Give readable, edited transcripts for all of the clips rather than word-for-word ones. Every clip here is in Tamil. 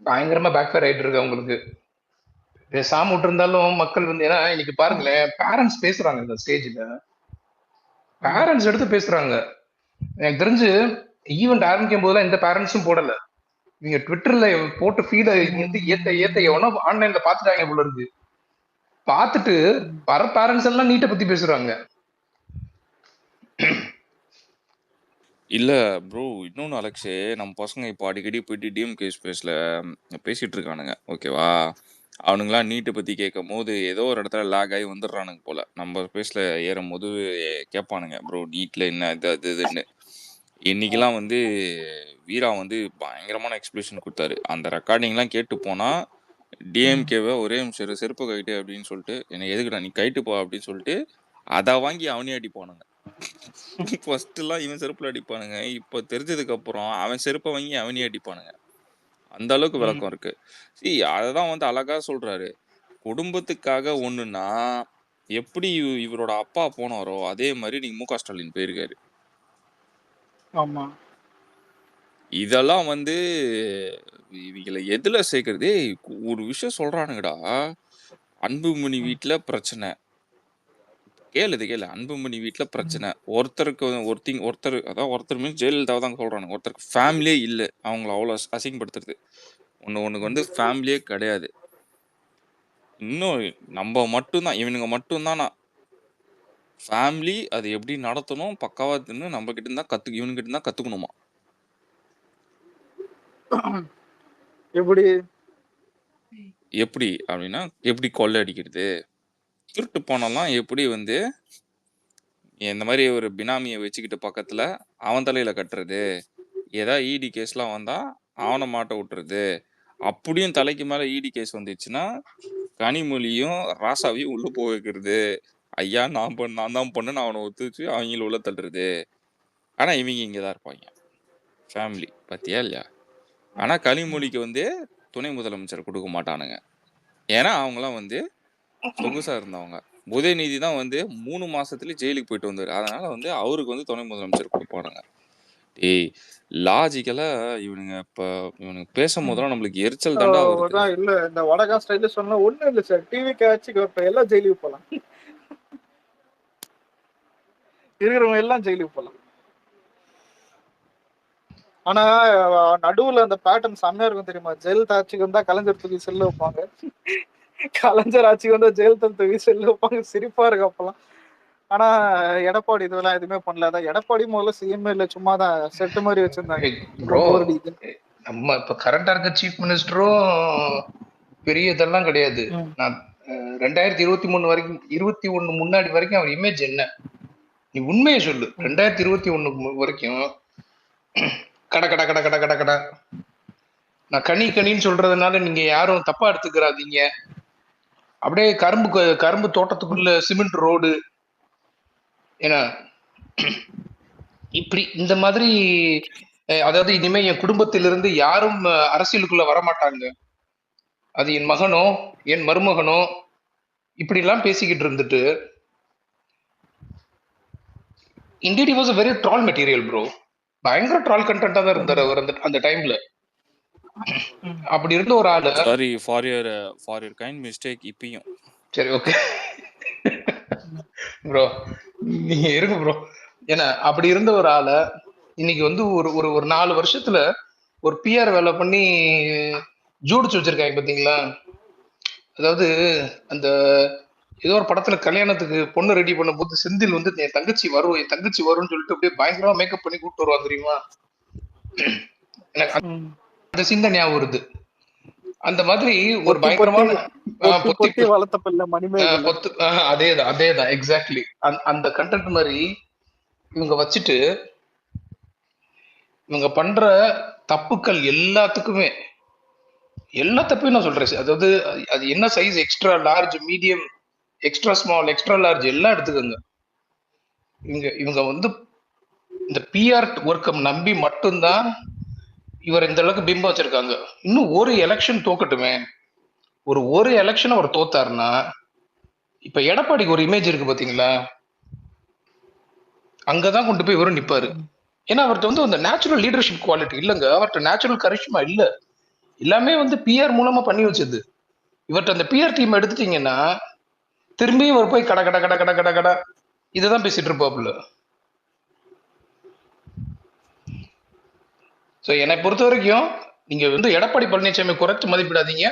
பயங்கரமா பேக் ஃபயர் ஆயிட்டு இருக்கு அவங்களுக்கு. பேசாம விட்டுருந்தாலும் மக்கள் வந்து ஏன்னா இன்னைக்கு பாருங்களேன், பேரண்ட்ஸ் பேசுறாங்க இந்த ஸ்டேஜ்ல. பேரண்ட்ஸ் எடுத்து பேசுறாங்க. எனக்கு தெரிஞ்சு ஈவெண்ட் ஆரம்பிக்கும் போதெல்லாம் எந்த பேரண்ட்ஸும் போடல. நீங்க ட்விட்டர்ல போட்டு ஃபீட வந்து ஏத்த ஏத்த எவனோ ஆன்லைன்ல பாத்துட்டாங்க போல இருக்கு. பாத்துட்டு வர பேரண்ட்ஸ் எல்லாம் நீட்டை பத்தி பேசுறாங்க. இல்ல ப்ரோ, இன்னொன்னு அலெக்ஸே, நம்ம பசங்க இப்போ அடிக்கடி போயிட்டு டிஎம்கே ஸ்பேஸ்ல பேசிட்டு இருக்கானுங்க, ஓகேவா? அவனுங்களாம் நீட்டை பத்தி கேட்கும் போது ஏதோ ஒரு இடத்துல லேக் ஆகி வந்துடுறானுங்க போல. நம்ம ஸ்பேஸ்ல ஏறும் போது கேட்பானுங்க, ப்ரோ நீட்ல என்ன இது அது இதுன்னு. இன்னைக்கெல்லாம் வந்து வீரா வந்து பயங்கரமான எக்ஸ்பிளேஷன் கொடுத்தாரு. அந்த ரெக்கார்டிங்லாம் கேட்டு போனா டிஎம்கேவை ஒரே நிமிஷம் செருப்பு கைட்டு அப்படின்னு சொல்லிட்டு, என்னை எதுக்குடா நீ கைட்டு போ அப்படின்னு சொல்லிட்டு அதை வாங்கி அவனே அடிப்பானுங்க. ஃபர்ஸ்ட் எல்லாம் இவன் செருப்புல அடிப்பானுங்க, இப்போ தெரிஞ்சதுக்கு அப்புறம் அவன் செருப்பை வாங்கி அவனே அடிப்பானுங்க. அந்த அளவுக்கு விளக்கம் இருக்கு. அததான் வந்து அழகா சொல்றாரு. குடும்பத்துக்காக ஒண்ணுன்னா எப்படி இவரோட அப்பா போனாரோ அதே மாதிரி நீங்க மு க ஸ்டாலின் போயிருக்காரு. ஆமா, இதெல்லாம் வந்து இவங்களை எதுல சேர்க்கறது? ஒரு விஷயம் சொல்றானுங்கடா, அன்புமணி வீட்டுல பிரச்சனை. கேளு அன்புமணி வீட்டுல பிரச்சனை. ஒருத்தருக்கு ஒருத்தர், அதான் ஒருத்தர் மீன்ஸ் ஜெயலலிதா தான் சொல்றானுங்க. ஒருத்தருக்கு ஃபேமிலியே இல்லை, அவங்கள அவ்வளவு அசிங்கப்படுத்துறது. ஒண்ணுக்கு வந்து ஃபேமிலியே கிடையாது. இன்னும் நம்ம மட்டும்தான், இவனுங்க மட்டும்தானா ஃபேமிலி, அது எப்படி நடத்தணும் பக்காவா நம்ம கிட்ட இருந்தா இவனுங்க கிட்ட இருந்தா கத்துக்கணுமா? எப்படி அப்படின்னா, எப்படி கொள்ளை அடிக்கிறது, திருட்டு போனெல்லாம் எப்படி வந்து இந்த மாதிரி ஒரு பினாமியை வச்சுக்கிட்டு பக்கத்துல அவன் தலையில கட்டுறது, ஏதாவது இடி கேஸ்லாம் வந்தா அவனை மாட்ட விட்டுறது. அப்படியும் தலைக்கு மேல இடி கேஸ் வந்துச்சுன்னா கனிமொழியும் ராசாவையும் உள்ள போக வைக்கிறது. ஐயா நான் தான் பண்ணு அவனை ஒத்துச்சு அவங்கள உள்ள தள்ளுறது. ஆனா இவங்க இங்கதான் இருப்பாங்க ஃபேமிலி, பத்தியா இல்லையா? ஆனா கனிமொழிக்கு வந்து துணை முதலமைச்சர் கொடுக்க மாட்டானுங்க. ஏன்னா அவங்களாம் வந்து சொகுசா இருந்தவங்க. உதயநிதி தான் வந்து 3 மாசத்துலயே ஜெயிலுக்கு போயிட்டு வந்தாரு. அதனால வந்து அவருக்கு வந்து துணை முதலமைச்சர் கொடுப்பானுங்க. லாஜிக்கலா இவனுங்க பேசும்போதெல்லாம் நம்மளுக்கு எரிச்சல் தாண்டா வருது. இல்ல இந்த வடகா ஸ்டைல சொன்னா ஒண்ணும் இல்ல சார், டிவி காட்சி எல்லாம் ஜெயிலுக்கு போலாம், இருக்கிறவங்க எல்லாம் ஜெயிலுக்கு போலாம். ஆனா நடுவுல அந்த பேட்டர்ன் செம்மையா இருக்கும் தெரியுமா? ஜெயலலிதா ஆட்சிக்கு வந்தா கலைஞர் தூக்கி செல்ல வைப்பாங்க, கலைஞர் ஆட்சிக்கு வந்தா ஜெயலலிதா தூக்கி செல்ல வைப்பாங்க. சிரிப்பா இருக்கு அப்பெல்லாம். ஆனா எடப்பாடி இதெல்லாம் எதுவுமே பண்ணல. அதான் எடப்பாடி முதல்ல சிஎம் இல்ல, சும்மாதான் செட்டு மாதிரி வச்சிருந்தாங்க. ப்ரோ நம்ம இப்ப கரண்டா இருக்க சீஃப் மினிஸ்டரும் பெரிய இதெல்லாம் கிடையாது. நான் 2023 வரைக்கும் 21 முன்னாடி வரைக்கும் அவர் இமேஜ் என்ன? நீ உண்மையை சொல்லு. 2021 வரைக்கும் கட கட கட கட கட கட நான் கனின்னு சொல்றதுனால நீங்க யாரும் தப்பா எடுத்துக்கிறாதீங்க. அப்படியே கரும்பு தோட்டத்துக்குள்ள சிமெண்ட் ரோடு, ஏன்னா இப்படி இந்த மாதிரி. அதாவது இனிமே என் குடும்பத்திலிருந்து யாரும் அரசியலுக்குள்ள வரமாட்டாங்க, அது என் மகனோ என் மருமகனோ, இப்படி எல்லாம் பேசிக்கிட்டு இருந்துட்டு indeed was a very troll material bro. பயங்கர ட்ரால் கண்டென்ட்டா தான் இருந்தாரு அவர் அந்த டைம்ல. அப்படி இருந்த ஒரு ஆளு, sorry for your kind mistake. இப்பயும் சரி ஓகே ப்ரோ நீங்க இருங்க ப்ரோ. ஏன்னா அப்படி இருந்த ஒரு ஆளை இன்னைக்கு வந்து ஒரு 4 வருஷத்துல ஒரு பிஆர் வேலை பண்ணி ஜோடிச்சு வச்சிருக்காங்க பாத்தீங்களா? அதாவது அந்த ஏதோ ஒரு படத்துல கல்யாணத்துக்கு பொண்ணு ரெடி பண்ணும் போது செந்தில் வந்து என் தங்கச்சி வரும்னு சொல்லிட்டு அப்படியே பயங்கரமா மேக்கப் பண்ணி கூப்பிட்டு வருவான் தெரியுமா? எனக்கு அந்த சீன் தான் ஞாபகம் வருது. அந்த மாதிரி ஒரு பயங்கரமான அதேதான் எக்ஸாக்ட்லி அந்த கண்டென்ட் மாதிரி இவங்க வச்சுட்டு இவங்க பண்ற தப்புக்கள் எல்லாத்துக்குமே எல்லா தப்பையும் நான் சொல்றேன். அதாவது அது என்ன size, extra large, medium, extra small, extra large எல்லாம் எடுத்துக்கோங்க. இவங்க வந்து இந்த பிஆர் ஒர்க்கை நம்பி மட்டும்தான் இவர் இந்த அளவுக்கு பிம்பம் வச்சிருக்காங்க. இன்னும் ஒரு எலெக்ஷன் தோக்கட்டுமே, ஒரு எலெக்ஷன் அவர் தோத்தாருன்னா, இப்ப எடப்பாடிக்கு ஒரு இமேஜ் இருக்கு பாத்தீங்களா, அங்கதான் கொண்டு போய் இவரும் நிப்பாரு. ஏன்னா அவர்கிட்ட வந்து அந்த நேச்சுரல் லீடர்ஷிப் குவாலிட்டி இல்லைங்க, அவர்கிட்ட நேச்சுரல் கரிஷ்மா இல்ல. எல்லாமே வந்து பிஆர் மூலமா பண்ணி வச்சது. இவர்கிட்ட அந்த பிஆர் டீம் எடுத்துட்டீங்கன்னா திரும்பியும் ஒரு போய் கட கட கட கட கட கட இதுதான் பேசிட்டு இருப்பாப்புல. ஸோ என்னை பொறுத்த வரைக்கும் நீங்க வந்து எடப்பாடி பழனிசாமி குறைச்சு மதிப்பிடாதீங்க.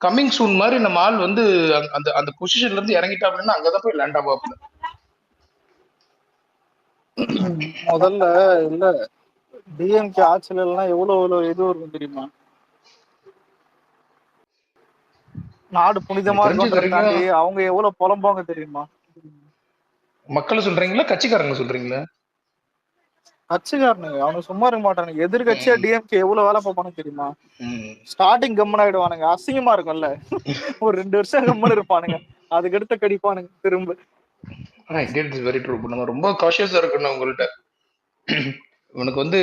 கம்மிங் சூன் மாதிரி நம்ம ஆள் வந்து அந்த அந்த பொசிஷன்ல இருந்து இறங்கிட்டாப்லன்னா அங்கதான் போய் லேண்ட் ஆவாப்ல. முதல்ல இல்ல டிஎம்கே ஆட்சியில எல்லாம் எவ்வளவு இது இருக்கும் தெரியுமா? நாடு புனிதமா இருக்குன்றத தாண்டி அவங்க எவ்வளவு புலம்பாங்க தெரியுமா? மக்களை சொல்றீங்களா கட்சிக்காரங்க சொல்றீங்களா? கட்சிக்காரனுங்க அவனுக்கு சும்மா இருக்க மாட்டானுங்க. எதிர்கட்சியா டிஎம்கே எவ்வளவு வேலை பார்ப்பானு தெரியுமா? ஸ்டார்டிங் கம்மன் ஆயிடுவானுங்க, அசிங்கமா இருக்கும்ல. ஒரு 2 வருஷம் கம்மன் இருப்பானுங்க, அதுக்கு அடுத்த கடிப்பானுங்க திரும்ப. Very true. நம்ம ரொம்ப காஷியஸா இருக்கணும் உங்கள்கிட்ட. உனக்கு வந்து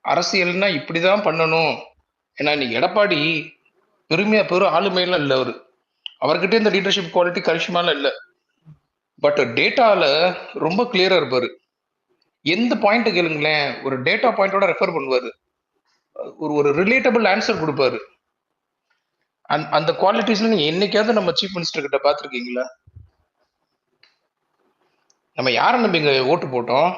அரசியல்னா இப்படிதான் பண்ணணும். ஏன்னா நீ எடப்பாடி பெருமையா பெரும் ஆளுமையெல்லாம் இல்லை. அவர்கிட்ட இந்த லீடர்ஷிப் குவாலிட்டி கரிஷ்மாலாம் இல்லை. பட் டேட்டால ரொம்ப கிளியரா இருப்பாரு. எந்த பாயிண்ட் கேளுங்களேன், ஒரு டேட்டா பாயிண்டோட ரெஃபர் பண்ணுவாரு. ஒரு ரிலேட்டபிள் ஆன்சர் கொடுப்பாரு. அந்த குவாலிட்டிஸ்ல நீங்க என்னைக்காவது நம்ம சீஃப் மினிஸ்டர் கிட்ட பாத்துருக்கீங்களா? நம்ம யாரை நம்பி இங்க ஓட்டு போட்டோம்?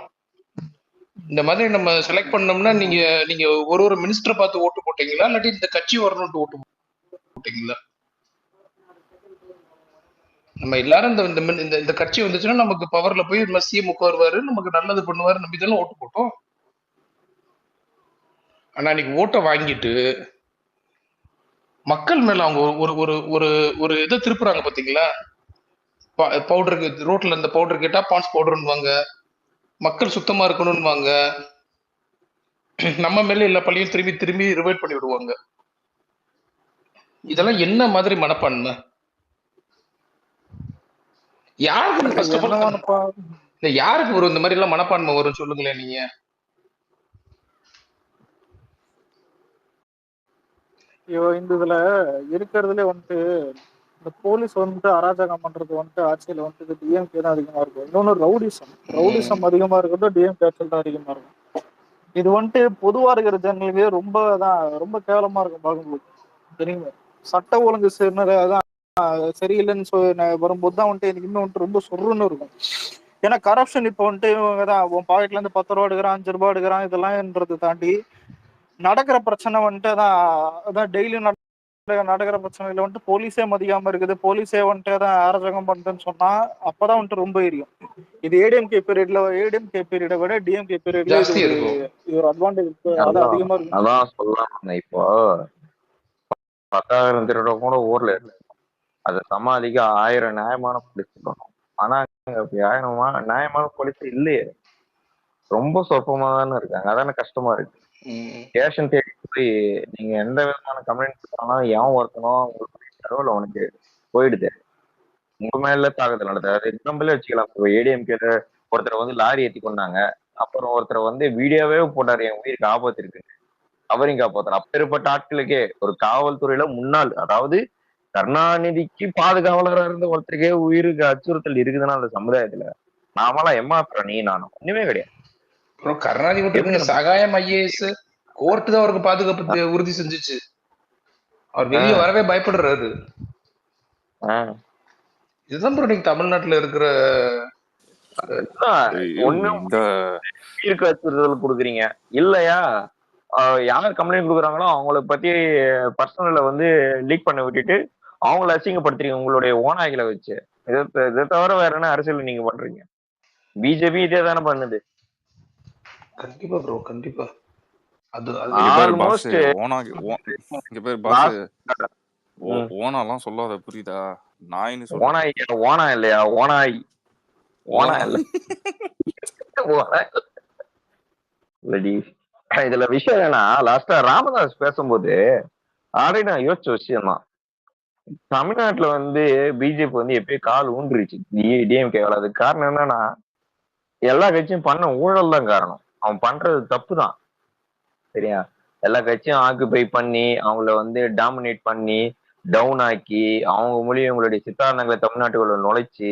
இந்த மாதிரி நம்ம செலக்ட் பண்ணோம்னா நீங்க நீங்க ஒரு மினிஸ்டரை பார்த்து ஓட்டு போட்டீங்களா, இல்லாட்டி இந்த கட்சி வரணும்னு ஓட்டு போட்டீங்களா? நம்ம எல்லாரும் இந்த கட்சி வந்துச்சுன்னா நமக்கு பவர்ல போய் சிஎம் உட்காருவாரு, நமக்கு நல்லது பண்ணுவாரு, நம்பி தானே ஓட்டு போட்டோம். ஆனா இன்னைக்கு ஓட்டை வாங்கிட்டு மக்கள் மேல அவங்க ஒரு ஒரு ஒரு ஒரு இதை திருப்புறாங்க பாத்தீங்களா? பவுடருக்கு ரோட்ல இந்த பவுடர் கேட்டா பான்ஸ் பவுடர்னுவாங்க, மக்கள் சுத்தமா இருக்கணும்னுவாங்க, நம்ம மேல எல்லா பள்ளியும் திரும்பி திரும்பி ரிவைட் பண்ணி விடுவாங்க. இதெல்லாம் என்ன மாதிரி மனப்பான்மை? யாருக்கு யாருக்கு வரும் இந்த மாதிரி எல்லாம் மனப்பான்மை வரும் சொல்லுங்களேன் நீங்க. இந்த இதுல இருக்கிறதுல வந்துட்டு இந்த போலீஸ் வந்துட்டு அராஜகம் பண்றது வந்துட்டு ஆட்சியில வந்துட்டு டிஎம்கே தான் அதிகமா இருக்கும். இன்னொன்னு ரவுடிசம் அதிகமா இருக்கிறது டிஎம்கே ஆட்சியில் தான் அதிகமா இருக்கும். இது வந்துட்டு பொதுவா இருக்கிற ஜனங்களுக்கு ரொம்ப கேவலமா இருக்கும் பார்க்கும்போது. சரிங்க, சட்ட ஒழுங்கு சரியில்லைன்னு வரும்போது தான் வந்துட்டு எனக்கு இன்னும் வந்துட்டு ரொம்ப சொருன்னு இருக்கும். ஏன்னா கரப்ஷன் இப்போ வந்துட்டு இவங்கதான் உன் பாக்கெட்ல இருந்து 10 ரூபா எடுக்கிறான், 5 ரூபாய் எடுக்கிறான், இதெல்லாம்ன்றதை தாண்டி நடக்கிற பிரச்சனை வந்துட்டு அதான் டெய்லியும் நடக்கிற பிரச்சனையில வந்துட்டு போலீஸே மதிக்காம இருக்குது, போலீஸே வந்துட்டு தான் அராஜகம் பண்றேன்னு சொன்னா அப்பதான் வந்துட்டு ரொம்ப எரியும். இது ஏடிஎம்கே பீரியடை விட டிஎம்கே பீரியட்ல இது ஒரு அட்வான்டேஜ் அதிகமா இருக்கும். அதான் சொல்லலாம். இப்போ 10,000 திருட கூட ஊர்ல இருக்கு, அதை சமாளிக்க 1000 நியாயமான போலீஸ் இருக்கணும். ஆனா நியாயமான போலீஸ் இல்லையே, ரொம்ப சொற்பமா தானே இருக்காங்க. அதானே கஷ்டமா இருக்கு. ஸ்டேஷன் தேடி போய் நீங்க எந்த விதமான கம்ப்ளைண்ட் பண்ணாலும் ஏன் ஒருத்தனும் உங்களுக்கு உனக்கு போயிடுது, உங்க மேல தாக்குதல் நடந்தது. அது எக்ஸாம்பிளே வச்சுக்கலாம். ஏடிஎம்கேல ஒருத்தர் வந்து லாரி ஏற்றி கொண்டாங்க, அப்புறம் ஒருத்தர் வந்து வீடியோவே போட்டாரு என் உயிருக்கு ஆபத்து இருக்கு, அவரையும் காப்பாத்தணும். அப்பேற்பட்ட ஆட்களுக்கே ஒரு காவல்துறையில முன்னாள், அதாவது கருணாநிதிக்கு பாதுகாவலராக இருந்த ஒருத்தருக்கே உயிருக்கு அச்சுறுத்தல் இருக்குதுன்னா அந்த சமுதாயத்துல நாமெல்லாம் ஏமாத்துறோம் நீ நானும் ஒண்ணுமே கிடையாது. கருணாநிதி சகாயம் ஐஏஎஸ் கோர்ட் தான் அவருக்கு பாதுகாப்பு உறுதி செஞ்சுச்சு. அவர் வெளியே வரவே பயப்படுறாரு. இதுதான் ப்ரோ நீங்க தமிழ்நாட்டுல இருக்கிற உயிருக்கு அச்சுறுத்தல் கொடுக்குறீங்க இல்லையா? யார் கம்ப்ளைண்ட் கொடுக்குறாங்களோ அவங்கள பத்தி பர்சனல வந்து லீக் பண்ண விட்டுட்டு அவங்கள அசிங்கப்படுத்துறீங்க உங்களுடைய ஓனாய்களை வச்சு. இதை தவிர வேற என்ன அரசியல் நீங்க பண்றீங்க? பிஜேபி இதே தானே பண்ணுது. கண்டிப்பா ப்ரோ, கண்டிப்பா. அது ஆல்மோஸ்ட் ஓனாலாம் சொல்லாத, புரியுதா? நாயின்னு ஓனாய் ஓனா இல்லையா? ஓனாய் ஓனா இல்ல இதுல விஷயம் என்னன்னா, லாஸ்டா ராமதாஸ் பேசும்போது ஆல்ரெடி நான் யோசிச்ச விஷயம் தான். தமிழ்நாட்டுல வந்து பிஜேபி வந்து எப்பயும் கால் ஊன்றுச்சு டிஎம்கே. அதுக்கு காரணம் என்னன்னா, எல்லா கட்சியும் பண்ண ஊழல் தான் காரணம். அவன் பண்றது தப்பு தான், சரியா? எல்லா கட்சியும் ஆக்குபை பண்ணி அவங்கள வந்து டாமினேட் பண்ணி டவுன் ஆக்கி அவங்க மூலியம் இவங்களுடைய சித்தாந்தங்களை தமிழ்நாட்டுக்குள்ள நுழைச்சு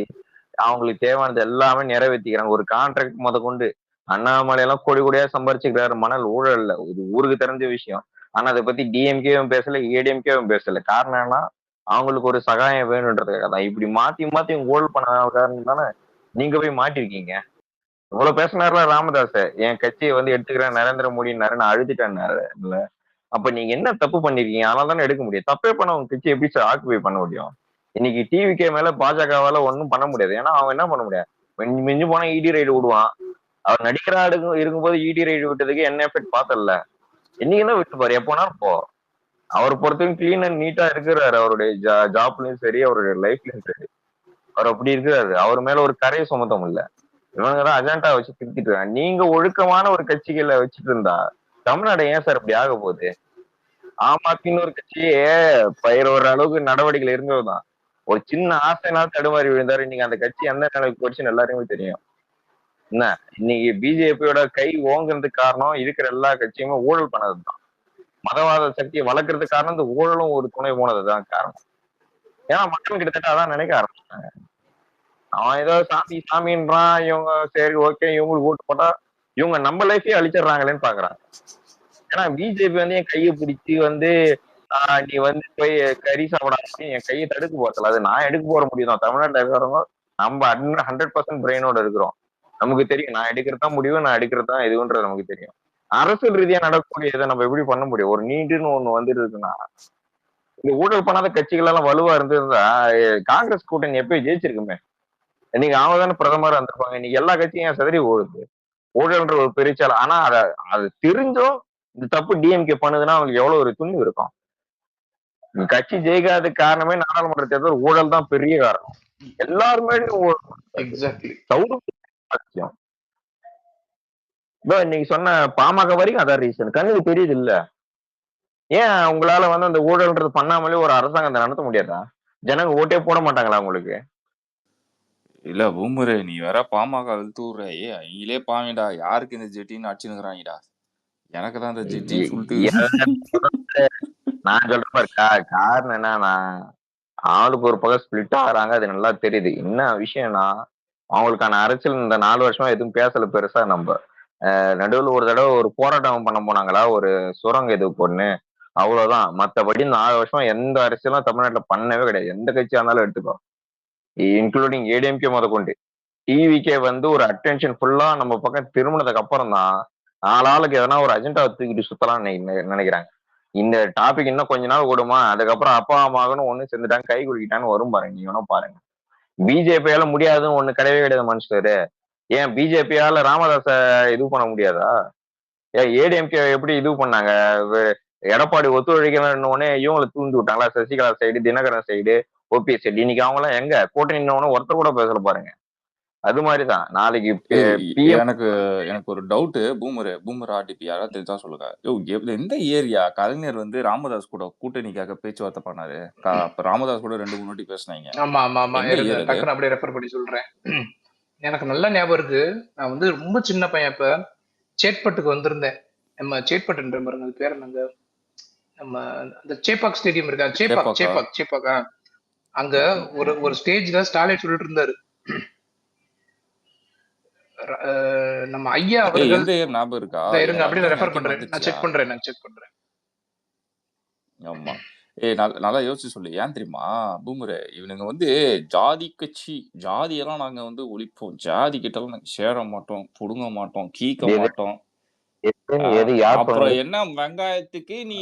அவங்களுக்கு தேவையானது எல்லாமே நிறைவேற்றிக்கிறாங்க. ஒரு கான்ட்ராக்ட் முத கொண்டு அண்ணாமலை எல்லாம் கோடி கோடியா சம்பாரிச்சுக்கிறாரு மணல் ஊழல்ல, இது ஊருக்கு தெரிஞ்ச விஷயம். ஆனா அதை பத்தி டிஎம்கேவும் பேசல, ஏடிஎம்கேவும் பேசல. காரணம் என்ன? அவங்களுக்கு ஒரு சகாயம் வேணுன்றதுக்காக தான். இப்படி மாத்தி மாத்தி ஊழல் பண்ண காரணம் தானே நீங்க போய் மாட்டிருக்கீங்க. இவ்வளவு பேசினார்ல ராமதாஸ், என் கட்சியை வந்து எடுத்துக்கிறேன் நரேந்திர மோடினாரு, நான் அழுதுட்டேன்னாரு இல்ல. அப்ப நீங்க என்ன தப்பு பண்ணிருக்கீங்க? அதனால தானே எடுக்க முடியும். தப்பே பண்ண உங்க கட்சி எப்படி சார் ஆக்குபை பண்ண முடியும்? இன்னைக்கு டிவிகே மேல பாஜகவால ஒன்றும் பண்ண முடியாது. ஏன்னா அவன் என்ன பண்ண முடியாது, மிஞ்சி மிஞ்சி போனா இடி ரைடு விடுவான். அவர் நடிகரா இருக்கும்போது இடி ரைடு விட்டதுக்கு என்ன எஃபெக்ட் பார்த்தல. இன்னைக்கு விட்டு பாரு, எப்போனாலும் போ. அவர் பொறுத்தவரைக்கும் கிளீன் அண்ட் நீட்டா இருக்கிறாரு. அவருடைய ஜாப்லயும் சரி, அவருடைய லைஃப்லயும் சரி, அவர் அப்படி இருக்கிறாரு. அவர் மேல ஒரு கரையை சுமத்தம் இல்ல. இவங்க அஜெண்டா வச்சு திருத்திட்டு இருக்காங்க. நீங்க ஒழுக்கமான ஒரு கட்சிகளை வச்சுட்டு இருந்தா தமிழ்நாடு ஏன் சார் இப்படி ஆக போகுது? ஆமாத்தின்னு ஒரு கட்சியே பயிர் வர்ற அளவுக்கு நடவடிக்கைகள் இருந்ததுதான். ஒரு சின்ன ஆசைனால தடுமாறி விழுந்தாரு. இன்னைக்கு அந்த கட்சி எந்த நிலைக்கு போச்சுன்னு எல்லாருமே தெரியும். என்ன இன்னைக்கு பிஜேபியோட கை ஓங்குறதுக்கு காரணம் இருக்கிற எல்லா கட்சியுமே ஊழல் பண்ணதுதான். மதவாத சக்தியை வளர்க்கறதுக்கு காரணம் இந்த ஊழலும் ஒரு துணை போனதுதான் காரணம். ஏன்னா மக்கள் கிட்டத்தட்ட அதான் நினைக்க ஆரம்பிச்சாங்க. அவன் ஏதோ சாமி சாமின்றான், இவங்க சரி ஓகே இவங்களுக்கு ஓட்டு போட்டா இவங்க நம்ம லைஃபே அழிச்சிடுறாங்களேன்னு பாக்குறாங்க. ஏன்னா பிஜேபி வந்து என் கையை பிடிச்சி வந்து நீ வந்து போய் கறி சாப்பிடாம என் கையை தடுக்க போறதில்ல. அது நான் எடுக்க போற முடியும் தான். தமிழ்நாட்டில் இருக்கிறவங்க நம்ம 100% பிரெயினோட இருக்கிறோம். நமக்கு தெரியும் நான் எடுக்கிறது தான் முடிவு, நான் எடுக்கிறது தான் எதுன்றது நமக்கு தெரியும். அரசியல் ரீதியா நடக்கக்கூடிய இதை நம்ம எப்படி பண்ண முடியும்? ஒரு நீண்டுன்னு ஒண்ணு வந்துருக்குன்னா இந்த ஊழல் பண்ணாத கட்சிகள் எல்லாம் வலுவா இருந்திருந்தா காங்கிரஸ் கூட்டணி எப்பயும் ஜெயிச்சிருக்குமே. இன்னைக்கு அவங்க தானே பிரதமரா இருந்திருப்பாங்க. இன்னைக்கு எல்லா கட்சியும் சதறி ஓடுது. ஊழல்ன்ற ஒரு பெருச்சால. ஆனா அது தெரிஞ்சும் இந்த தப்பு டிஎம்கே பண்ணுதுன்னா அவங்களுக்கு எவ்வளவு ஒரு துணிவு இருக்கும். கட்சி ஜெயிக்காததுக்கு காரணமே நாடாளுமன்ற தேர்தல் ஊழல் தான் பெரிய காரணம். எல்லாருமே எக்ஸாக்ட்லி. இன்னைக்கு சொன்ன பாமக வரைக்கும் அதான் ரீசன். கண்ணுக்கு தெரியுது இல்ல. ஏன் உங்களால வந்து அந்த ஊழல்ன்றது பண்ணாமலே ஒரு அரசாங்கத்தை நடத்த முடியாதா? ஜனங்க ஓட்டே போட மாட்டாங்களா உங்களுக்கு? இல்ல பூமரே, நீ வேற பாமக இழுத்து விடுற. அவங்களே பாவீடா, யாருக்கு இந்த ஜெட்டின்னு அடிச்சுனுக்குறாங்கடா. எனக்கு தான் இந்த ஜெட்டின்னு சொல்லிட்டு நான் சொல்ற மாதிரி காரணம் என்னன்னா ஆளுக்கு ஒரு பக்கம் ஸ்பிளிட் ஆகுறாங்க. அது நல்லா தெரியுது. என்ன விஷயம்னா அவங்களுக்கான அரசியல் இந்த 4 வருஷமா எதுவும் பேசல பெருசா. நம்ம நடுவில் ஒரு தடவை ஒரு போராட்டம் பண்ண போனாங்களா, ஒரு சுரங்க இது பொண்ணு, அவ்வளவுதான். மத்தபடி 4 வருஷமா எந்த அரசியலும் தமிழ்நாட்டுல பண்ணவே கிடையாது. எந்த கட்சியா இருந்தாலும் எடுத்துக்கோ, இன்க்ளூடிங் ஏடிஎம்கே முத கொண்டு. டிவிக்கே வந்து ஒரு அட்டென்ஷன் ஃபுல்லா நம்ம பக்கம் திரும்பினதுக்கு அப்புறம் தான் ஆளாளுக்கு எதனா ஒரு அஜெண்டாவை தூக்கிட்டு சுத்தலாம்னு நினைக்கிறாங்க. இந்த டாபிக் இன்னும் கொஞ்ச நாள் ஓடுமா, அதுக்கப்புறம் அப்பா அம்மாவுன்னு ஒண்ணு சேர்ந்துட்டாங்க, கை குலுக்கிட்டான்னு வரும் பாருங்க. நீங்க வேணா பாருங்க. பிஜேபியால முடியாதுன்னு ஒண்ணு கிடையவே கிடையாது மனுஷரு. ஏன் பிஜேபியால ராமதாஸ இது பண்ண முடியாதா? ஏன் ஏடிஎம்கே எப்படி இது பண்ணாங்க? எடப்பாடி ஒத்துழைக்கணும்னு இவங்களை தூண்டி விட்டாங்களா? Sasikala side, Dinakaran side, OPS side. இன்னைக்கு அவங்க எல்லாம் எங்க கூட்டணி ஒருத்தர் கூட பேசல பாருங்க. அது மாதிரிதான் நாளைக்கு எனக்கு எனக்கு ஒரு டவுட். பூமர் ஆர்டிபி யாராவது தெரிஞ்சா சொல்லுங்க. எந்த ஏரியா கலைஞர் வந்து ராமதாஸ் கூட கூட்டணிக்காக பேச்சுவார்த்தை பண்ணாரு? ராமதாஸ் கூட 2-3 வாட்டி பேசினாங்க. ஆமா ஆமா ஆமா, டக்குன்னு அப்படியே ரெஃபர் பண்ணி சொல்றேன். எனக்கு நல்லா ஞாபகம் இருக்கு. நான் வந்து ரொம்ப சின்ன பையன் இப்ப சேட்பட்டுக்கு வந்திருந்தேன். நம்ம சேட்பட்டுன்ற பாருங்க, அது பேர் என்னங்க, நம்ம அந்த சேப்பாக் ஸ்டேடியம் இருக்கா, சேப்பாக் அங்க ஒரு ஸ்டேஜ்ல ஸ்டாலின் சொல்லிட்டு இருந்தாரு, நம்ம ஐயா அவர்கள் ஞாபகம் இருக்கா? இருங்க அப்படியே ரெஃபர் பண்றேன், நான் செக் பண்றேன். ஆமா. நல்லா யோசிச்சு சொல்லு. ஏன் தெரியுமா பூமரே, இவனுங்க வந்து ஜாதி கட்சி, ஜாதியெல்லாம் நாங்க வந்து ஒழிப்போம், ஜாதி கிட்டலாம் நாங்க சேர மாட்டோம், புடுங்க மாட்டோம், கீக்க மாட்டோம். அப்புறம் என்ன வெங்காயத்துக்கு நீ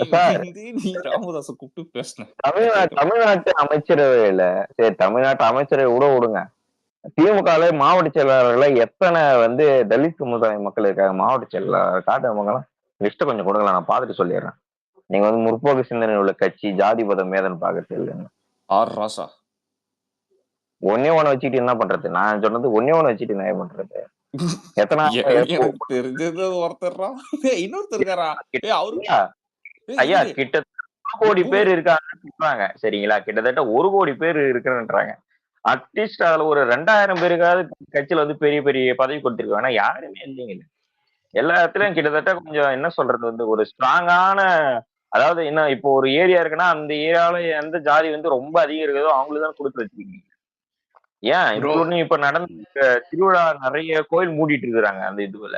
ராமதாஸ கூப்பிட்டு பேசின? தமிழ்நாட்டு அமைச்சரவையில சரி, தமிழ்நாட்டு அமைச்சரவை கூட விடுங்க, திமுக மாவட்ட செயலாளர்களை எத்தனை வந்து தலித் சமுதாய மக்கள் இருக்காங்க மாவட்ட செயலாளர் காட்டுறவங்க லிஸ்ட் கொஞ்சம் கொடுங்களா, நான் பார்த்துட்டு சொல்லிடுறேன். நீங்க வந்து முற்போக்கு சிந்தனை உள்ள கட்சி ஜாதி பதம் மேதன் பாக்குறது இல்லைன்னு ஆர் ராசா ஒன்னே ஒண்ணு வச்சுட்டு என்ன பண்றது? நான் சொன்னது ஒன்னே ஒண்ணு வச்சுட்டு என்ன பண்றது? எத்தனை தெரிஞ்சது ஒருத்தர்ரா, இன்னொருத்தர் இருக்காரா? ஐயா கிட்டத்தட்ட 1 கோடி பேர் இருக்காங்க சரிங்களா? கிட்டத்தட்ட 1 கோடி பேர் இருக்கிறன்றாங்க. அட்லீஸ்ட் அதுல ஒரு 2000 பேருக்காவது கட்சியில வந்து பெரிய பெரிய பதவி கொடுத்திருக்காங்க. யாருமே இல்லைங்க. எல்லா இடத்துலயும் கிட்டத்தட்ட கொஞ்சம் என்ன சொல்றது வந்து ஒரு ஸ்ட்ராங்கான, அதாவது என்ன, இப்போ ஒரு ஏரியா இருக்குன்னா அந்த ஏரியாவில எந்த ஜாதி வந்து ரொம்ப அதிகம் இருக்குதோ அவங்களுக்கு தான் கொடுத்து வச்சிருக்கீங்க. ஏன் இன்க்ளூடிங் இப்ப நடந்த திருவிழா நிறைய கோயில் மூடிட்டு இருக்கிறாங்க அந்த இதுல.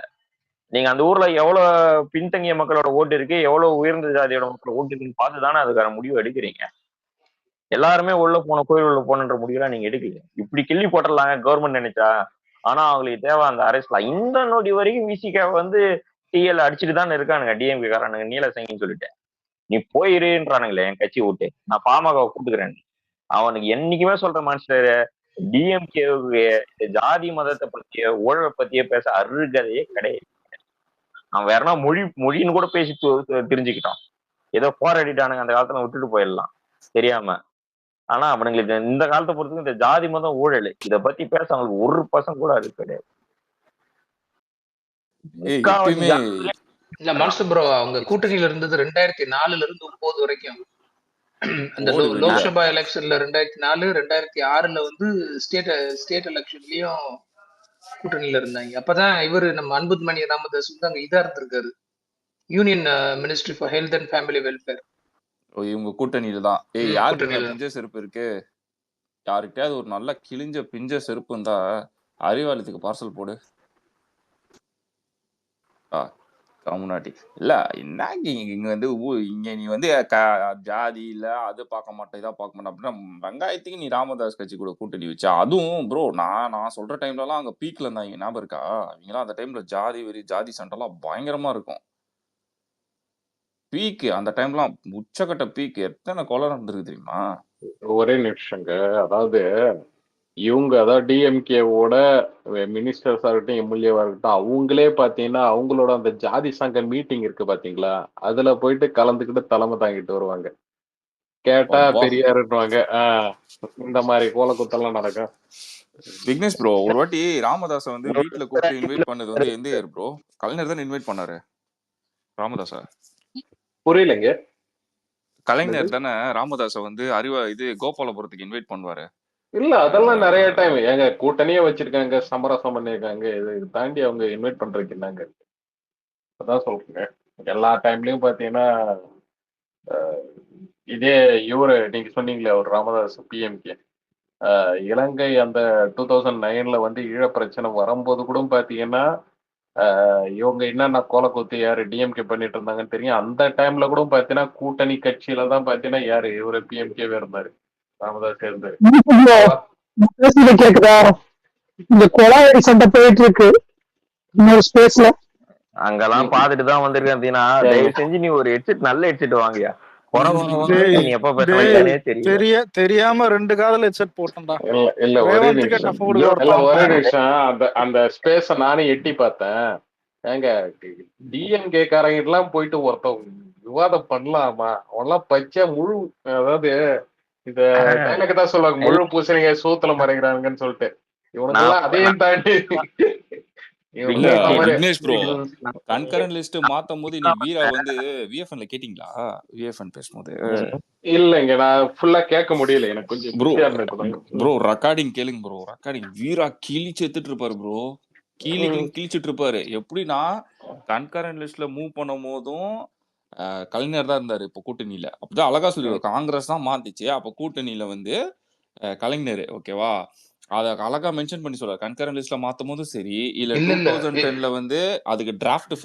நீங்க அந்த ஊர்ல எவ்வளவு பின்தங்கிய மக்களோட ஓட்டு இருக்கு, எவ்வளவு உயர்ந்த ஜாதியோட மக்களோட ஓட்டு இருக்குன்னு பார்த்து தானே அதுக்கான முடிவு எடுக்கிறீங்க. எல்லாருமே உள்ள போன கோயில் உள்ள போனன்ற முடிவுலாம் நீங்க எடுக்கல. இப்படி கிள்ளி போட்டுடலாங்க கவர்மெண்ட் நினைச்சா. ஆனா அவங்களுக்கு தேவை அந்த அரசியல். இந்த நொடி வரைக்கும் விசிகா வந்து டிஎல் அடிச்சுட்டு தானே இருக்கானுங்க டிஎம்கே காரனுங்க நீலசங்கின்னு சொல்லிட்டு. நீ போயிருன்றானுங்களே என் கட்சி விட்டு, நான் பாமகவை கூட்டுக்கிறேன். அவனுக்கு என்னைக்குமே சொல்ற மனுஷரு டிஎம்கே ஜாதி மதத்தை பத்திய ஊழலை பத்திய பேச அருகதையே கிடையாது. அவன் வேறனா மொழின்னு கூட பேசி தெரிஞ்சுக்கிட்டான். ஏதோ போராடிட்டானுங்க அந்த காலத்துல விட்டுட்டு போயிடலாம் தெரியாம. ஆனா அவனுங்களுக்கு இந்த காலத்தை பொறுத்தவரைக்கும் இந்த ஜாதி மதம் ஊழல் இதை பத்தி பேச அவங்களுக்கு 1% கூட அது கிடையாது. எப்பயுமே இல்ல மாஸ்டர் ப்ரோ, அவங்க கூட்டணியில இருந்தது 2004 இருந்து 2009 வரைக்கும். அந்த லோக்சபா எலெக்ஷன்ல 2004, 2006 வந்து ஸ்டேட் எலெக்ஷன்லயும் கூட்டணியில இருந்தாங்க. அப்பதான் இவரு நம்ம அன்புமணி ராமதாஸ் வந்து அங்க இதா இருந்திருக்காரு, union ministry for health and family welfare. இவங்க கூட்டணியில தான். யாருக்கு பிஞ்ச செருப்பு இருக்கு? யாருக்கிட்டயாவது ஒரு நல்ல கிழிஞ்ச பிஞ்ச செருப்பு இருந்தா அறிவாலயத்துக்கு பார்சல் போடு. முன்னாடி இல்ல என்ன இங்க வந்து இங்க நீ வந்து ஜாதி இல்ல அது பார்க்க மாட்டேன் இதா பார்க்க மாட்டேன் அப்படின்னா வெங்காயத்துக்கு நீ ராமதாஸ் கட்சி கூட கூட்டணி வச்சா. அதுவும் ப்ரோ நான் சொல்ற டைம்ல எல்லாம் அங்க பீக்ல இருந்தாங்க, ஞாபகம் இருக்கா? அவங்களாம் அந்த டைம்ல ஜாதி வெறி ஜாதி சண்டைலாம் பயங்கரமா இருக்கும். பீக் அந்த டைம்லாம் உச்சக்கட்ட பீக். எத்தனை கொலை நடந்திருக்கு தெரியுமா? ஒரே நிமிஷங்க. அதாவது இவங்க அதாவது டிஎம்கேவோட மினிஸ்டர்ஸா இருக்கட்டும் எம்எல்ஏவா இருக்கட்டும் அவங்களே பாத்தீங்கன்னா அவங்களோட அந்த ஜாதி சங்க மீட்டிங் இருக்கு பாத்தீங்களா, அதுல போயிட்டு கலந்துக்கிட்டு தலைமை தாங்கிட்டு வருவாங்க. கேட்டா பெரியாருன்னுவாங்க. இந்த மாதிரி கோலக்குத்தெல்லாம் நடக்கும். விக்னேஷ் ப்ரோ ஒரு வாட்டி ராமதாஸ வந்து வீட்டுல கூப்பிட்டு இன்வைட் பண்ணது வந்து எந்த இயர் ப்ரோ? கலைஞர் தான் இன்வைட் பண்ணாரு ராமதாஸா? புரியலங்க. கலைஞர் தானே ராமதாஸ வந்து கோபாலபுரத்துக்கு இன்வைட் பண்ணுவாரு. இல்ல அதெல்லாம் நிறைய டைம் எங்க கூட்டணியே வச்சிருக்காங்க, சமரசம் பண்ணிருக்காங்க. இது தாண்டி அவங்க இன்வைட் பண்றதுக்கு என்னங்க? அதான் சொல்றேங்க. எல்லா டைம்லயும் பாத்தீங்கன்னா இதே இவரு நீங்க சொன்னீங்களே ஒரு ராமதாஸ் பிஎம்கே இலங்கை அந்த 2009 வந்து ஈழ பிரச்சனை வரும்போது கூட பாத்தீங்கன்னா இவங்க என்னென்ன கோலக்கூத்து யாரு டிஎம்கே பண்ணிட்டு இருந்தாங்கன்னு தெரியும். அந்த டைம்ல கூட பாத்தீங்கன்னா கூட்டணி கட்சியில தான் பாத்தீங்கன்னா யாரு இவரு பிஎம்கேவே இருந்தாரு, ராமதாஸ் இருந்தாரு. கேக்குதா? இந்த கொலாவரி சண்டை போயிட்டு இருக்கு இன்னொரு ஸ்பேஸ்ல. அங்கெல்லாம் பாத்துட்டு தான் வந்திருக்கேன் அப்படின்னா தயவு செஞ்சு நீ ஒரு ஹெட்செட் நல்ல ஹெட்செட் வாங்கியா. நீ எப்ப பேசுறே தெரியாம 2 காதுல ஹெட்செட் போட்டேன்டா. இல்ல ஒரே நிமிஷம் அந்த ஸ்பேஸ நானே எட்டி பார்த்தேன். ஏங்க டிஎம்கே காரங்க எல்லாம் போயிட்டு ஒருத்தவங்க விவாதம் பண்ணலாமா? அவெல்லாம் பச்சை முழு அதாவது இந்த எனக்கு தான் சொல்லுவாங்க முழு பூசணிங்க சூத்துல மறைக்கிறாங்கன்னு சொல்லிட்டு. இவனுக்கெல்லாம் அதையும் தாண்டி விக்னேஷ் ப்ரோ கன்கரண்ட் லிஸ்ட் மாத்தும் போது நீ வீரா வந்து விஎஃப்என்ல கேட்டிங்களா? விஎஃப்என் பேசும்போது இல்லங்க நான் ஃபுல்லா கேட்க முடியல, எனக்கு கொஞ்சம் ப்ரோ ரெக்கார்டிங் கேளுங்க ப்ரோ. ரெக்கார்டிங் வீரா கிழிச்சு எடுத்துட்டு இருப்பாரு ப்ரோ. கிழிச்சிட்டு இருப்பாரு. எப்படின்னா கன்கரண்ட் லிஸ்ட்ல மூவ் பண்ணும் போதும் கலைஞர் தான் இருந்தாரு இப்ப கூட்டணியில. அப்படிதான் அழகா சொல்லிடுவாரு. காங்கிரஸ் தான் மாத்திச்சு அப்ப கூட்டணியில வந்து கலைஞர். ஓகேவா? அத அழகா மென்ஷன் பண்ணி சொல்றாரு. கன்கரண்ட் லிஸ்ட்ல மாத்தும் போதும் சரி இல்ல 2010ல வந்து அதுக்கு டிராஃப்ட்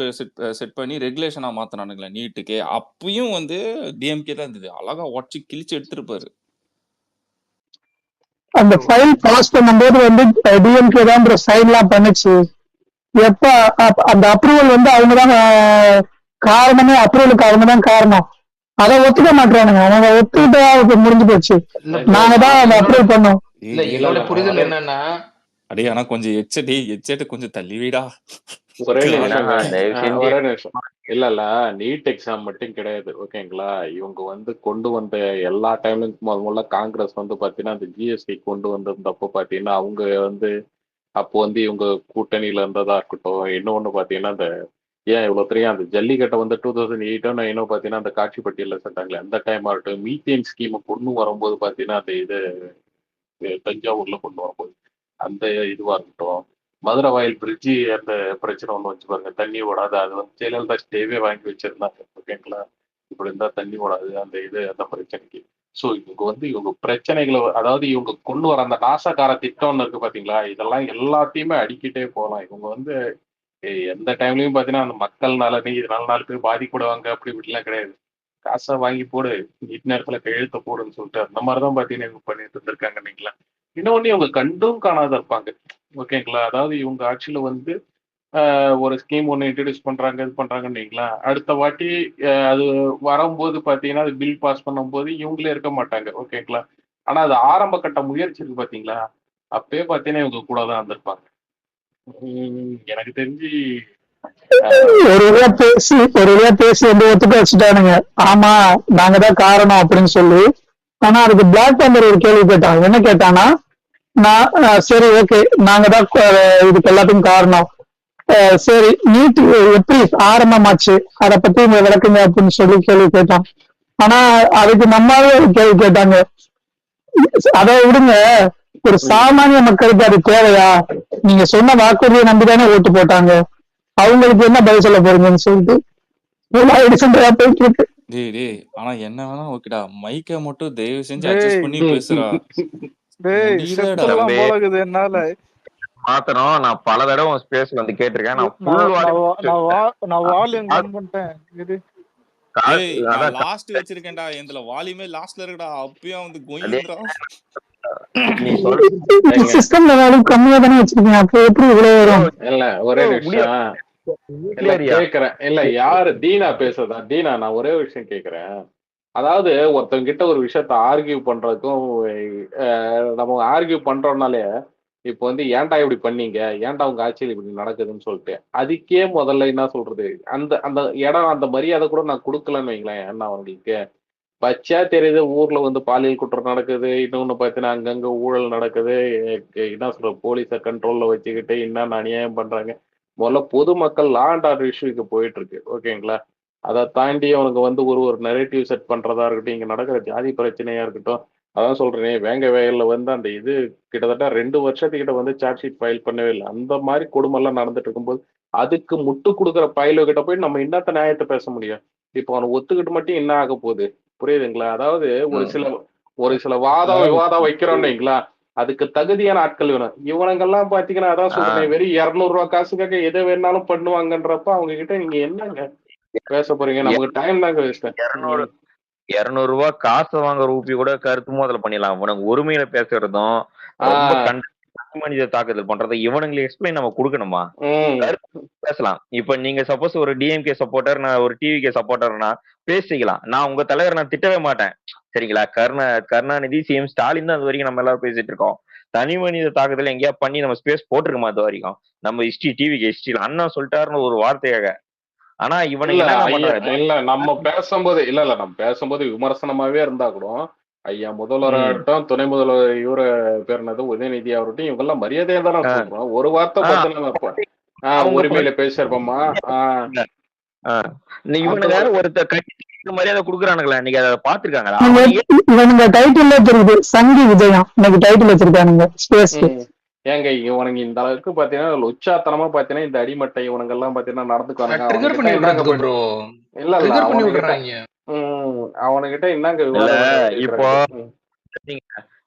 செட் பண்ணி ரெகுலேஷனா மாத்தினானுங்களே நீட்டுக்கு, அப்பயும் வந்து டிஎம்கே தான் இருந்தது. அழகா உடச்சு கிழிச்சு எடுத்திருப்பாரு. அந்த ஃபைல் பாஸ் பண்ணும்போது வந்து டிஎம்கே தான் சைன் எல்லாம் பண்ணுச்சு. எப்ப அந்த அப்ரூவல் வந்து அவங்கதான் காரணமே, அப்ரூவலுக்கு அவங்கதான் காரணம். அதை ஒத்துக்க மாட்டானுங்க. அவங்க ஒத்துக்கிட்டா முடிஞ்சு போச்சு. நாங்க தான் அதை அப்ரூவ் பண்ணோம். இல்ல என்னோட புரிதல் என்னன்னா அடே ஆனா கொஞ்சம் எச்செட் கொஞ்சம் தள்ளி வீடா. ஒரே நிமிஷம். இல்ல நீட் எக்ஸாம் மட்டும் கிடையாது ஓகேங்களா. இவங்க வந்து கொண்டு வந்த எல்லா டைம்லயும் முதல்ல காங்கிரஸ் வந்து பாத்தீங்கன்னா அந்த ஜிஎஸ்டி கொண்டு வந்திருந்தப்போ பாத்தீங்கன்னா அவங்க வந்து அப்போ வந்து இவங்க கூட்டணியில இருந்ததா இருக்கட்டும். இன்னொன்னு பாத்தீங்கன்னா அந்த ஏன் இவ்வளவு தெரியும் அந்த ஜல்லிக்கட்டை வந்து 2008 9 பாத்தீங்கன்னா அந்த காட்சி பட்டியல செஞ்சாங்களே அந்த டைம் ஆகட்டும். மீத்தேன் ஸ்கீமை கொண்டு வரும்போது பாத்தீங்கன்னா அந்த இது தஞ்சாவூர்ல கொண்டு வரும்போது அந்த இதுவா இருக்கட்டும். மதுரை வாயில் பிரிட்ஜி அந்த பிரச்சனை ஒண்ணு வச்சு பாருங்க, தண்ணி ஓடாது. அது வந்து ஜெயலலிதா ஸ்டேவே வாங்கி வச்சிருந்தாங்க ஓகேங்களா. இப்படி இருந்தா தண்ணி ஓடாது அந்த இது அந்த பிரச்சனைக்கு. ஸோ இவங்க பிரச்சனைகளை அதாவது இவங்க கொண்டு வர அந்த நாசகார திட்டம்னு இருக்கு பாத்தீங்களா, இதெல்லாம் எல்லாத்தையுமே அடிக்கிட்டே போகலாம். இவங்க வந்து எந்த டைம்லயும் பாத்தீங்கன்னா அந்த மக்கள் நலனி இதனால 4 பேர் பாதிக்கப்படுவாங்க அப்படி இப்படிலாம் கிடையாது. காசை வாங்கி போடு, நீட் நேரத்துல கையெழுத்த போடுன்னு சொல்லிட்டு அந்த மாதிரிதான் பாத்தீங்கன்னா இவங்க பண்ணிட்டு இருந்திருக்காங்க இல்லைங்களா. இன்னொன்னு இவங்க கண்டும் காணாத இருப்பாங்க. ஓகேங்களா. அதாவது இவங்க ஆட்சியில வந்து ஒரு ஸ்கீம் ஒன்று இன்ட்ரடியூஸ் பண்றாங்க, இது பண்றாங்கன்னு வைங்களேன். அடுத்த வாட்டி அது வரும்போது பாத்தீங்கன்னா அது பில் பாஸ் பண்ணும்போது இவங்களே இருக்க மாட்டாங்க. ஓகேங்களா. ஆனா அது ஆரம்ப கட்ட முயற்சி இருக்கு பாத்தீங்களா, அப்பயே பாத்தீங்கன்னா இவங்க கூட தான் இருந்திருப்பாங்க. எனக்கு தெரிஞ்சு ஒரு வழியா பேசி வந்து ஒத்துக்க வச்சுட்டானுங்க. ஆமா நாங்க தான் காரணம் அப்படின்னு சொல்லி. ஆனா அதுக்கு பிளாக் பந்தர் ஒரு கேள்வி கேட்டான். என்ன கேட்டானா, நான் சரி ஓகே நாங்க தான் இதுக்கு எல்லாத்துக்கும் காரணம். சரி நீட் எப்படி ஆரம்பமாச்சு அதை பத்தி உங்க விளக்குங்க அப்படின்னு சொல்லி கேள்வி கேட்டான். ஆனா அதுக்கு நம்மளாவே ஒரு கேள்வி கேட்டாங்க. அதை விடுங்க, ஒரு சாமானிய மக்களுக்கு அது தேவையா? நீங்க சொன்ன வாக்குறுதியை நம்பிதானே ஓட்டு போட்டாங்க, அவங்களுக்கு என்ன பதில் சொல்ல போறீங்கன்னு சொல்லிட்டு போயிட்டு இருக்கு. டேய் ஆனா என்ன வேணா ஓகேடா, மைக்க மட்டும் தயவு செஞ்சு அட்ஜஸ்ட் பண்ணி பேசுறா. முடியலடா. போலகுது என்னால மாத்தணும். நான் பல தடவை உன் ஸ்பேஸ் வந்து கேட்டிருக்கேன். நான் நான் வால்யூம் கம்மி பண்ணிட்டேன். ஏய் நான் லாஸ்ட் வச்சிருக்கேன்டா, இதுல வால்யூமே லாஸ்ட்ல இருக்குடா. அப்பயும் வந்து கோயின்றா. நீ சொல்ற சிஸ்டம்ல வால்யூம் கம்மியா தானே வச்சிருக்கீங்க, அப்ப எப்படி இவ்வளவு வரும்? இல்ல ஒரே நிமிஷம் கேக்குறேன். இல்ல யாரு தீனா பேசுறதா? தீனா நான் ஒரே விஷயம் கேக்குறேன். அதாவது ஒருத்தவங்க கிட்ட ஒரு விஷயத்த ஆர்கியூ பண்றதுக்கும் நம்ம ஆர்கியூ பண்றோம்னாலே இப்போ வந்து ஏன்டா இப்படி பண்ணீங்க, ஏன்டா உங்க ஆட்சியில் இப்படி நடக்குதுன்னு சொல்லிட்டு அதுக்கே முதல்ல என்ன சொல்றது, அந்த அந்த இடம் அந்த மரியாதை கூட நான் கொடுக்கலன்னு வைங்களேன். ஏன்னா அவங்களுக்கு பச்சா தெரியுது ஊர்ல வந்து பாலியல் குற்றம் நடக்குது, இன்னொன்னு பார்த்தீங்கன்னா அங்கங்க ஊழல் நடக்குது, என்ன சொல்ற போலீஸை கண்ட்ரோல்ல வச்சுக்கிட்டு என்னென்ன அநியாயம் பண்றாங்க. முதல்ல பொதுமக்கள் லா அண்ட் ஆர்டர் இஷ்யூக்கு போயிட்டு இருக்கு. ஓகேங்களா. அதை தாண்டி அவனுக்கு வந்து ஒரு நெரேட்டிவ் செட் பண்றதா இருக்கட்டும், இங்க நடக்கிற ஜாதி பிரச்சனையா இருக்கட்டும். அதான் சொல்றேனே, வேங்க வயல்ல வந்து அந்த இது கிட்டத்தட்ட 2 வருஷத்துக்கிட்ட வந்து சார்ஜ் ஷீட் ஃபைல் பண்ணவே இல்லை. அந்த மாதிரி கொடுமெல்லாம் நடந்துட்டு இருக்கும்போது அதுக்கு முட்டு கொடுக்குற பயலு கிட்ட போய் நம்ம என்னத்த நியாயத்தை பேச முடியும்? இப்போ அவனை ஒத்துக்கிட்டு மட்டும் என்ன ஆக போகுது? புரியுதுங்களா. அதாவது ஒரு சில விவாதம் வைக்கிறோம்னு வைங்களா, அதுக்கு தகுதியான ஆட்கள் வேணும். இவனுங்கெல்லாம் பாத்தீங்கன்னா அதான் சொல்றேன், வெறும் 200 ரூபாய் காசுக்காக எதை வேணாலும் பண்ணுவாங்கன்றப்ப அவங்க கிட்ட நீங்க என்னங்க பேச போறீங்க? நமக்கு டைம் தாங்க வேஸ்ட். 200 ரூபாய் காசு வாங்குற ரூபி கூட கருத்து மோதல் பண்ணிடலாம். உனக்கு உரிமையில பேசுறதும் ரொம்ப மனித தாக்குதல் பண்றது இவனுங்களுக்கு எக்ஸ்பிளைன் நம்ம கொடுக்கணுமா? பேசலாம். இப்ப நீங்க சப்போஸ் ஒரு டிஎம்கே சப்போர்ட்டர், நான் ஒரு டிவிகே சப்போர்ட்டர்னா பேசிக்கலாம். நான் உங்க தலைவர் நான் திட்டவே மாட்டேன். சரிங்களா. கருணாநிதி, சிஎம் ஸ்டாலின் தான் அது வரைக்கும் நம்ம எல்லாரும் பேசிட்டு இருக்கோம். தனி மனித தாக்குதல் எங்கேயா பண்ணி நம்ம ஸ்பேஸ் போட்டிருக்கோமா அது வரைக்கும்? நம்ம ஹிஸ்டரி டிவிகே ஹிஸ்டரியில் அண்ணா சொல்லிட்டாருன்னு ஒரு வார்த்தையாக. ஆனா இவனுக்கு இல்ல நம்ம பேசும்போது விமர்சனமாவே இருந்தா கூட ஐயா முதல்வராகட்டும், துணை முதல்வர் இவரு பேர் என்னது உதயநிதி அவர்கிட்டும் இவங்க எல்லாம் மரியாதையா தானே சொல்றோம். ஒரு வார்த்தை உரிமையில பேசிருப்போமா. இவனுங்க ஒருத்தர் கட்சி மரியாதை கொடுக்குறானுங்களா? இன்னைக்கு அதை பாத்துருக்காங்களா? இவனுங்க டைட்டில் தெரியுது, சங்கி விஜயம் இன்னைக்கு டைட்டில் வச்சிருக்கானுங்க ஸ்பேஸ். ஏங்க இவனுங்க இந்த அளவுக்கு பாத்தீங்கன்னா உச்சாத்தனமா பாத்தீங்கன்னா இந்த அடிமட்டை இவனுங்க எல்லாம் பாத்தீங்கன்னா நடந்துக்குவாங்க. அவனுகிட்ட என்னங்க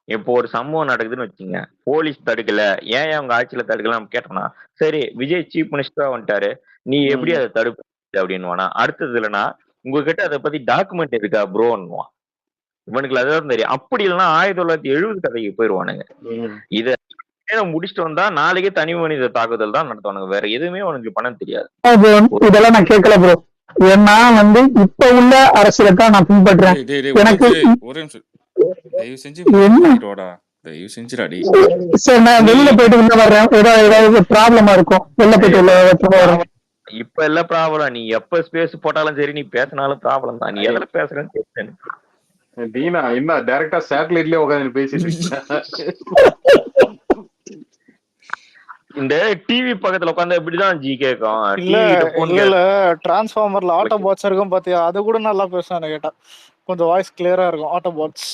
இப்போ ஒரு சம்பவம் நடக்குதுன்னு வச்சுங்க, போலீஸ் தடுக்கல, ஏன் அவங்க ஆட்சியில தடுக்கல நம்ம கேட்டோம்னா, சரி விஜய் சீஃப் மினிஸ்டரா வந்துட்டாரு, நீ எப்படி அதை தடுப்பு அப்படின்னு. அடுத்தது இல்லைன்னா உங்ககிட்ட அதை பத்தி டாக்குமெண்ட் இருக்கா ப்ரோன்னுவான். இவனுக்கு அதான் தெரியும். அப்படி இல்லைன்னா 1970 கதைக்கு போயிருவானுங்க. இத முடிச்சுட்டு வந்தா நாளைக்கே தனி மனித தாக்குதல் தான் நடத்துவானுங்க. வேற எதுவுமே அவனுக்கு பண்ண தெரியாது. இதெல்லாம் நான் கேட்கல ப்ரோ. ஏன்னா வந்து இப்ப உள்ள அரசியலை தான் நான் பின்பற்றேன். எனக்கு ஒரே நிமிஷம் தயவு செஞ்சு தயவு செஞ்சுடாடி. சரி நான் வெளியில போயிட்டு உள்ள வர்றேன். ஏதாவது ப்ராப்ளமா இருக்கும், வெளில போயிட்டு உள்ள வரேன். இப்ப இல்ல ப்ராப்ளம். நீ எப்ப ஸ்பேஸ் போட்டாலும் சரி, நீ பேசினாலும் ப்ராப்ளம் தான். நீ எதுல பேசுறேன்னு கேட்டேன். டீனா என்ன டைரக்டா சேட்டலைட்லயே உட்காந்து பேசிட்டு இந்த டிவி பக்கத்துல உட்காந்து இப்படிதான் ஜி கேக்கும். இல்ல டிரான்ஸ்ஃபார்மர்ல ஆட்டோ பாட்ஸ் இருக்கும் பாத்தியா, அது கூட நல்லா பேசுவானு கேட்டா கொஞ்சம் வாய்ஸ் கிளியரா இருக்கும். ஆட்டோ பாட்ஸ்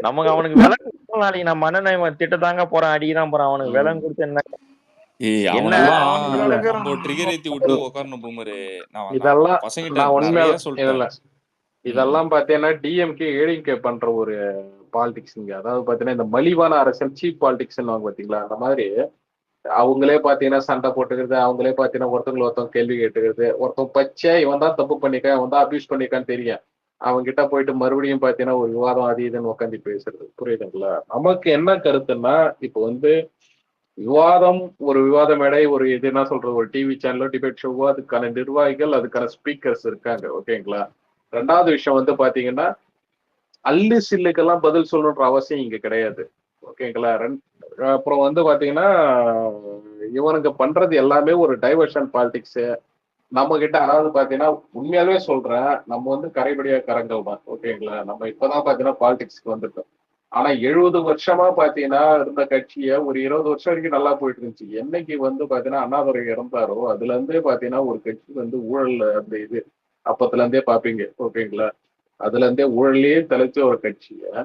நமக்கு அவனுக்கு விலை நாளைக்கு நம்ம அண்ணன் திட்டத்தாங்க போறான், அடிக்கதான் போறான். அவனுக்கு விலை கொடுத்து என்ன இதெல்லாம் பாத்தீங்கன்னா டிஎம்கே ஏடிஎம்கே பண்ற ஒரு பாலிடிக்ஸ். அதாவது பாத்தீங்கன்னா இந்த மலிவான அரசியல், சீப் பாலிடிக்ஸ் பாத்தீங்களா, அந்த மாதிரி அவங்களே பாத்தீங்கன்னா சண்டை போட்டுக்கிறது, அவங்களே பாத்தீங்கன்னா ஒருத்தவங்க கேள்வி கேட்டுக்கிறது, ஒருத்தன் பச்சை இவன் தான் தப்பு பண்ணிருக்கான், இவன் தான் அபியூஸ் பண்ணிருக்கான்னு தெரியும், அவங்க கிட்ட போயிட்டு மறுபடியும் பாத்தீங்கன்னா ஒரு விவாதம் அது இதுன்னு உட்காந்து பேசுறது. புரியுதுங்களா? நமக்கு என்ன கருத்துன்னா, இப்போ வந்து விவாதம், ஒரு விவாத மேடை, ஒரு இது என்ன சொல்றது, ஒரு டிவி சேனலோ டிபேட் ஷோவோ, அதுக்கான நிர்வாகிகள், அதுக்கான ஸ்பீக்கர்ஸ் இருக்காங்க. ஓகேங்களா? ரெண்டாவது விஷயம் வந்து பாத்தீங்கன்னா, அல்லு சில்லுக்கெல்லாம் பதில் சொல்லணுன்ற அவசியம் இங்க கிடையாது. ஓகேங்களா? அப்புறம் வந்து பாத்தீங்கன்னா, இவனுங்க பண்றது எல்லாமே ஒரு டைவர்ஷன் பாலிடிக்ஸ். நம்ம கிட்ட அதாவது பாத்தீங்கன்னா, உண்மையாவே சொல்றேன், நம்ம வந்து கரைபடியா கரங்கள் தான். ஓகேங்களா? நம்ம இப்பதான் பாத்தீங்கன்னா பாலிடிக்ஸ்க்கு வந்துட்டோம். ஆனா 70 வருஷமா பாத்தீங்கன்னா இருந்த கட்சிய ஒரு 20 வருஷம் வரைக்கும் நல்லா போயிட்டு இருந்துச்சு. என்னைக்கு வந்து பாத்தீங்கன்னா அண்ணாதுரை இறந்தாரோ அதுல இருந்தே பாத்தீங்கன்னா ஒரு கட்சி வந்து ஊழல் அந்த இது அப்பத்துல இருந்தே பாப்பீங்க. ஓகேங்களா? அதுல இருந்தே ஊழலே தலைச்ச ஒரு கட்சிய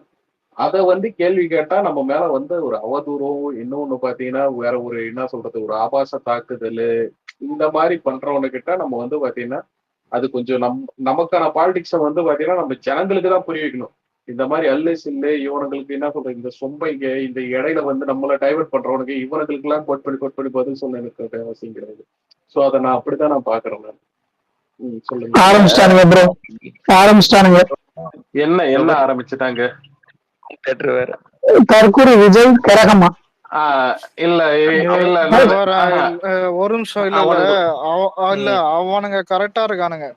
அத வந்து கேள்வி கேட்டா நம்ம மேல வந்து ஒரு அவதூறும், இன்னொன்னு பாத்தீங்கன்னா வேற ஒரு என்ன சொல்றது, ஒரு ஆபாச தாக்குதல், இந்த மாதிரி பண்றவனு கிட்ட நம்ம வந்து பாத்தீங்கன்னா அது கொஞ்சம் நமக்கான பாலிடிக்ஸ வந்து பாத்தீங்கன்னா நம்ம ஜனங்களுக்கு தான் புரிய வைக்கணும். இந்த மாதிரி அல்லு சில்லு இவனுங்களுக்கு என்ன சொல்றது, இந்த சொம்பைங்க இந்த இடையில வந்து நம்மள டைவர்ட் பண்றவனுக்கு இவனுங்களுக்கு எல்லாம் கோட் பண்ணி பதில் சொல்ல எனக்கு அவசியம் கிடையாது. சோ அதை நான் அப்படித்தான் நான் பாக்குறேன் நான். சொல்லுங்க. ஆரம்பிச்சிட்டானுங்க ப்ரோ, ஆரம்பிச்சிட்டானுங்க. என்ன ஆரம்பிச்சுட்டாங்க? வேற தற்கூரி விஜய் கரகமா? இல்ல இல்ல ஒரு நிமிஷம். இல்ல இல்ல அவனுங்க கரெக்டா இருக்கானுங்க,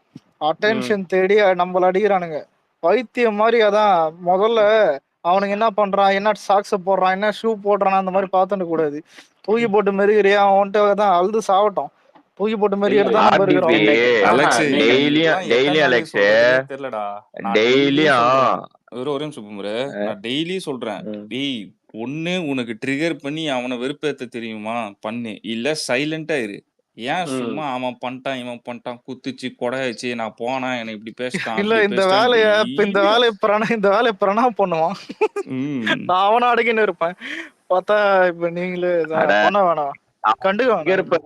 அட்டென்ஷன் தேடி நம்மள அடிக்கிறானுங்க பைத்தியம் மாதிரி. அதான் முதல்ல அவனுங்க என்ன பண்றான், என்ன சாக்ஸ் போடுறான், என்ன ஷூ போடுறான், அந்த மாதிரி பாத்துட்டு கூடாது. தூக்கி போட்டு மெருகிறியா அவன்கிட்ட தான் அழுது சாவட்டும். தூக்கி போட்டு மெருகி எடுத்தான் நம்ம இருக்கிறோம். அலெக்ஸ் டெய்லியும் அலெக்ஸ் தெரியலடா. டெய்லியும் ஒரே நிமிஷம் முறை, நான் டெய்லி சொல்றேன், டேய் ஒண்ணு உனக்கு ட்ரிகர் பண்ணி அவனை வெறுப்பேத்த தெரியுமா பண்ணு, இல்ல சைலண்டா இரு. ஏன் சும்மா அவன் பண்ணிட்டான் இவன் பண்ணிட்டான் குத்துச்சு கொடையாச்சு நான் போனா என்னை இப்படி பேசிட்டான் இல்ல இந்த வேலையை பிரணாம் பண்ணுவான். நான் அவனை அடக்கின்னு இருப்பேன். பார்த்தா இப்ப நீங்களே பண்ண வேணாம், கண்டுக்க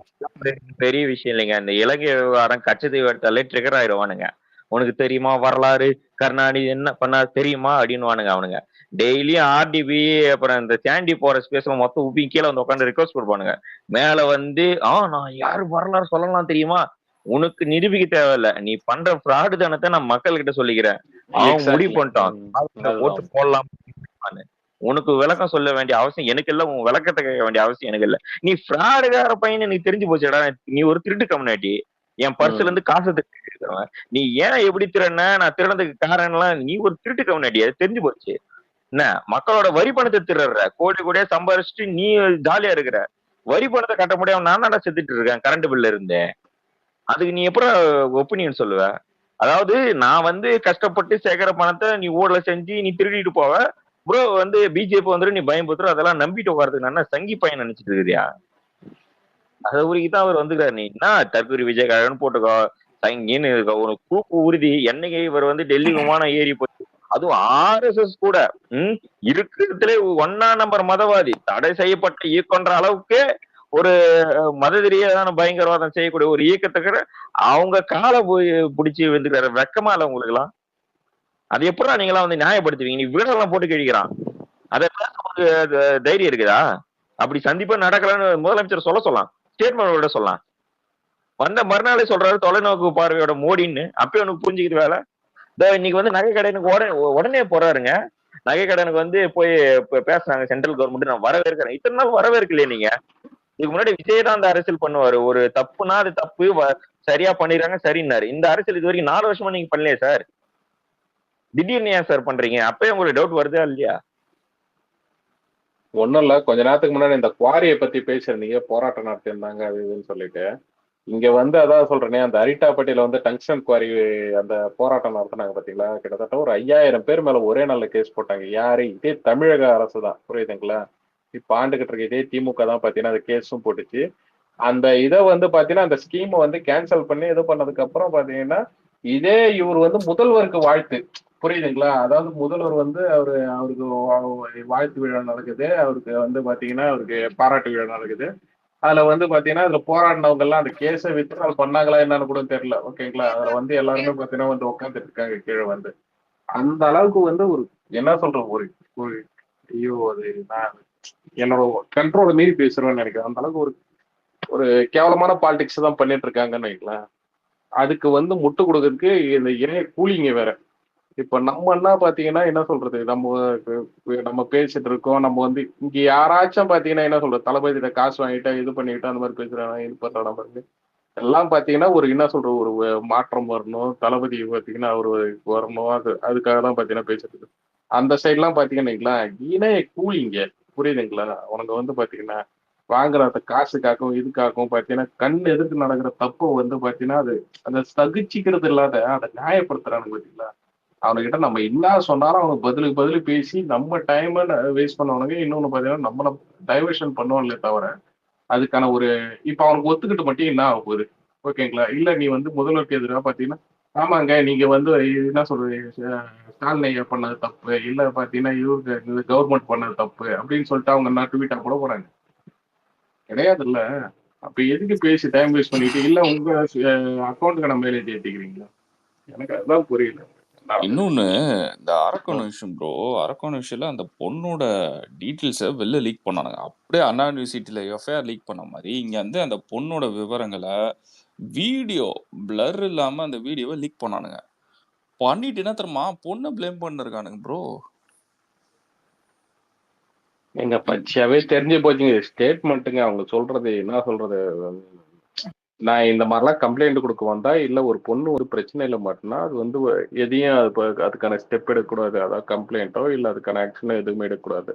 பெரிய விஷயம் இல்லைங்க. இந்த இலங்கை விவகாரம் கச்சதீவு எடுத்தாலே ட்ரிகர் ஆயிடுவானுங்க. உனக்கு தெரியுமா வரலாறு, கருணாநிதி என்ன பண்ணா தெரியுமா அப்படின்னுவானுங்க அவனுங்க. டெய்லியும் ஆர்டிபி அப்புறம் இந்த சாண்டி போற ஸ்பேஸ்ல மொத்தம் உப்பி கீழே வந்து உட்காந்து ரிக்வஸ்ட் கொடுப்பானுங்க. மேல வந்து நான் யாரு வரலாறு சொல்லலாம் தெரியுமா, உனக்கு நிரூபிக்க தேவையில்ல, நீ பண்ற ஃப்ராடு தானத்தை நான் மக்கள் கிட்ட சொல்லிக்கிறேன், அவன் முடிவு பண்ணிட்டான் ஓட்டு போடலாம். உனக்கு விளக்கம் சொல்ல வேண்டிய அவசியம் எனக்கு இல்ல, உன் விளக்கத்தை கேட்க வேண்டிய அவசியம் எனக்கு இல்ல. நீ ஃப்ராடுகார பையன் எனக்கு தெரிஞ்சு போச்சுடா, நீ ஒரு திருட்டு கம்யூனிட்டி, என் பர்ஸ்ல இருந்து காசை திருடுறவன், நீ ஏன் எப்படி திருடன, நான் திருடதுக்கு காரணம்லாம் நீ ஒரு திருட்டு கம்யூனிட்டி, அது தெரிஞ்சு போச்சு. என்ன மக்களோட வரி பணத்தை திருடுற, கோடி கோடியா சம்பாரிச்சுட்டு நீ ஜாலியா இருக்கிற, வரி பணத்தை கட்ட முடியாம நான் தானே செத்துட்டு இருக்கேன் கரண்ட் பில்ல இருந்தேன். அதுக்கு நீ எப்படி ஒப்பீனியன் சொல்லுவ? அதாவது நான் வந்து கஷ்டப்பட்டு சேர்க்கிற பணத்தை நீ ஊழல செஞ்சு நீ திருடிட்டு போவ, ப்ரோ வந்து பிஜேபி வந்துடும் நீ பயன்படுத்துற, அதெல்லாம் நம்பிட்டு உட்காரதுக்கு நான் சங்கி பையன் நினைச்சிட்டு இருக்கிறியா? அதை ஊருக்குதான் அவர் வந்துக்கிறாரு. நீ என்ன தற்கூரி விஜய் கழகன்னு போட்டுக்கோ, சங்கின்னு உனக்கு கூப்பு உறுதி. என்னைக்கு இவர் வந்து டெல்லி விமானம் ஏறி போச்சு, அதுவும் RSS கூட இருக்கிறதுலே 1ஆம் நம்பர் மதவாதி, தடை செய்யப்பட்ட இயக்கம்ன்ற அளவுக்கு ஒரு மதவெறியான பயங்கரவாதம் செய்யக்கூடிய ஒரு இயக்கத்துக்கு அவங்க காலை போய் பிடிச்சி வந்துக்கிறாரு. வெக்கமா இல்ல உங்களுக்கு எல்லாம்? அது எப்படா நீங்க எல்லாம் வந்து நியாயப்படுத்துவீங்க? நீ வீடெல்லாம் போட்டு கிழிக்கிறான், அதை தைரியம் இருக்குதா? அப்படி சந்திப்பா நடக்கலன்னு முதலமைச்சர் சொல்ல சொல்லலாம், ஸ்டேட்மெண்ட் விட சொல்லலாம். வந்த மறுநாளே சொல்றாரு தொலைநோக்கு பார்வையோட மோடின்னு. அப்பயும் உனக்கு புரிஞ்சுக்கிட்டு வேலை. இன்னைக்கு வந்து நகை கடனுக்கு உடனே போறாருங்க. நகை கடனுக்கு வந்து போய் பேசுறாங்க சென்ட்ரல் கவர்மெண்ட், நான் வரவேற்கிறேன். இத்தனை நாள் வரவேற்கலையே நீங்க? இதுக்கு முன்னாடி விஜயகாந்த் அரசியல் பண்ணுவாரு, ஒரு தப்புனா அது தப்பு, சரியா பண்ணிடுறாங்க சரின்னாரு. இந்த அரசியல் இது வரைக்கும் 4 வருஷமா நீங்க பண்ணலையே சார், திடீர்னு ஏன் சார் பண்றீங்க? அப்பயே உங்களுக்கு டவுட் வருதா இல்லையா? ஒண்ணும் இல்ல, கொஞ்ச நேரத்துக்கு முன்னாடி இந்த குவாரியை பத்தி பேசியிருந்தீங்க, போராட்டம் நடத்தியிருந்தாங்க அது இதுன்னு சொல்லிட்டு. இங்க வந்து அதான் சொல்றேனே, அந்த அரிட்டாப்பட்டியில வந்து டங்ஸ்டன் குவாரி அந்த போராட்டம் நடத்தினாங்க பாத்தீங்களா, கிட்டத்தட்ட ஒரு 5000 பேர் மேல ஒரே நாள்ல கேஸ் போட்டாங்க. யாரு? இதே தமிழக அரசு தான். புரியுதுங்களா? இப்ப ஆண்டுகிட்டு இருக்க இதே திமுக தான் பாத்தீங்கன்னா அந்த கேஸும் போட்டுச்சு. அந்த இதை வந்து பாத்தீங்கன்னா அந்த ஸ்கீமை வந்து கேன்சல் பண்ணி இது பண்ணதுக்கு அப்புறம் பாத்தீங்கன்னா இதே இவர் வந்து முதல்வருக்கு வாழ்த்து. புரியுதுங்களா? அதாவது முதல்வர் வந்து அவருக்கு வாழ்த்து விழா நடக்குது, அவருக்கு வந்து பாத்தீங்கன்னா அவருக்கு பாராட்டு விழா நடக்குது. அதுல வந்து பாத்தீங்கன்னா அதுல போராடினவங்க எல்லாம் அந்த கேஸை வித்ட்ரால் பண்ணாங்களா என்னன்னு கூட தெரியல. ஓகேங்களா? அதுல வந்து எல்லாருமே பாத்தீங்கன்னா வந்து உட்காந்துட்டு இருக்காங்க கீழே வந்து. அந்த அளவுக்கு வந்து ஒரு என்ன சொல்ற ஒரு ஐயோ அது நான் என்னோட கண்ட்ரோலை மீறி பேசுறேன்னு நினைக்கிறேன். அந்த அளவுக்கு ஒரு ஒரு கேவலமான பாலிடிக்ஸ் தான் பண்ணிட்டு இருக்காங்கன்னு வைக்கலாம். அதுக்கு வந்து முட்டு கொடுக்கறதுக்கு இந்த இணைய கூலிங்க வேற. இப்ப நம்ம என்ன பாத்தீங்கன்னா என்ன சொல்றது, நம்ம பேசிட்டு இருக்கோம். நம்ம வந்து இங்க யாராச்சும் பாத்தீங்கன்னா என்ன சொல்றது, தளபதியில காசு வாங்கிட்டா இது பண்ணிக்கிட்டா அந்த மாதிரி பேசுறாங்க, இது பண்ற நம்ம எல்லாம் பாத்தீங்கன்னா ஒரு என்ன சொல்றது, ஒரு மாற்றம் வரணும், தளபதி பாத்தீங்கன்னா அவரு வரணும், அதுக்காக தான் பாத்தீங்கன்னா பேசிட்டு இருக்கு. அந்த சைட்லாம் பாத்தீங்கன்னா இணைய கூலிங்க, புரியுதுங்களா? உனக்கு வந்து பாத்தீங்கன்னா வாங்குற அந்த காசுக்காகவும் இதுக்காகவும் பாத்தீங்கன்னா கண் எதிர்த்து நடக்கிற தப்பு வந்து பாத்தீங்கன்னா அது அந்த சகிச்சுக்கிறது இல்லாத அதை நியாயப்படுத்துறானுங்க பாத்தீங்களா. அவனுக்கிட்ட நம்ம என்ன சொன்னாலும் அவங்க பதிலுக்கு பேசி நம்ம டைம் வேஸ்ட் பண்ணவனுங்க. இன்னொன்னு பாத்தீங்கன்னா நம்மள டைவர்ஷன் பண்ணுவாங்களே தவிர அதுக்கான ஒரு இப்ப அவனுக்கு ஒத்துக்கிட்டு மட்டும் என்ன ஆக போகுது, ஓகேங்களா? இல்ல நீ வந்து முதல்வருக்கு எதிராக பாத்தீங்கன்னா ஆமாங்க நீங்க வந்து என்ன சொல்றது, ஸ்டாலின் ஐயா பண்ணது தப்பு, இல்ல பாத்தீங்கன்னா இவருக்கு கவர்மெண்ட் பண்ணது தப்பு அப்படின்னு சொல்லிட்டு அவங்க என்ன ட்வீட்டா கூட போறாங்க. கிடையாது இல்ல. அப்ப எதுக்கு பேசி டைம் வேஸ்ட் பண்ணிட்டு இல்ல உங்க அக்கௌண்ட்டுக்கு நம்ம மேலே ஏற்றிக்கிறீங்களா? எனக்கு அதுதான் புரியல. இன்னொன்னு, இந்த அரக்கோணம் விஷயம் ப்ரோ. அரக்கோணம் விஷயம்ல அந்த பொண்ணோட டீட்டெயில்ஸை வெளில லீக் பண்ணானுங்க. அப்படியே அண்ணா யூனிவர்சிட்டியில் எஃப்ஐஆர் லீக் பண்ண மாதிரி இங்கே வந்து அந்த பொண்ணோட விவரங்களை வீடியோ பிளர் இல்லாமல் அந்த வீடியோவை லீக் பண்ணானுங்க. பண்ணிட்டு என்ன தெரியுமா பொண்ணை பிளேம் பண்ணிருக்கானுங்க ப்ரோ. எங்க பச்சையாவே தெரிஞ்சு போச்சுங்க. ஸ்டேட்மெண்ட்டுங்க அவங்க சொல்றது என்ன சொல்றது. நான் இந்த மாதிரிலாம் கம்ப்ளைண்ட் கொடுக்க வந்தா இல்ல ஒரு பொண்ணு ஒரு பிரச்சனையில மாட்டினா அது வந்து எதையும் அதுக்கான ஸ்டெப் எடுக்கக்கூடாது. அதாவது கம்ப்ளைண்ட்டோ இல்ல அதுக்கான ஆக்ஷனோ எதுவுமே எடுக்கக்கூடாது.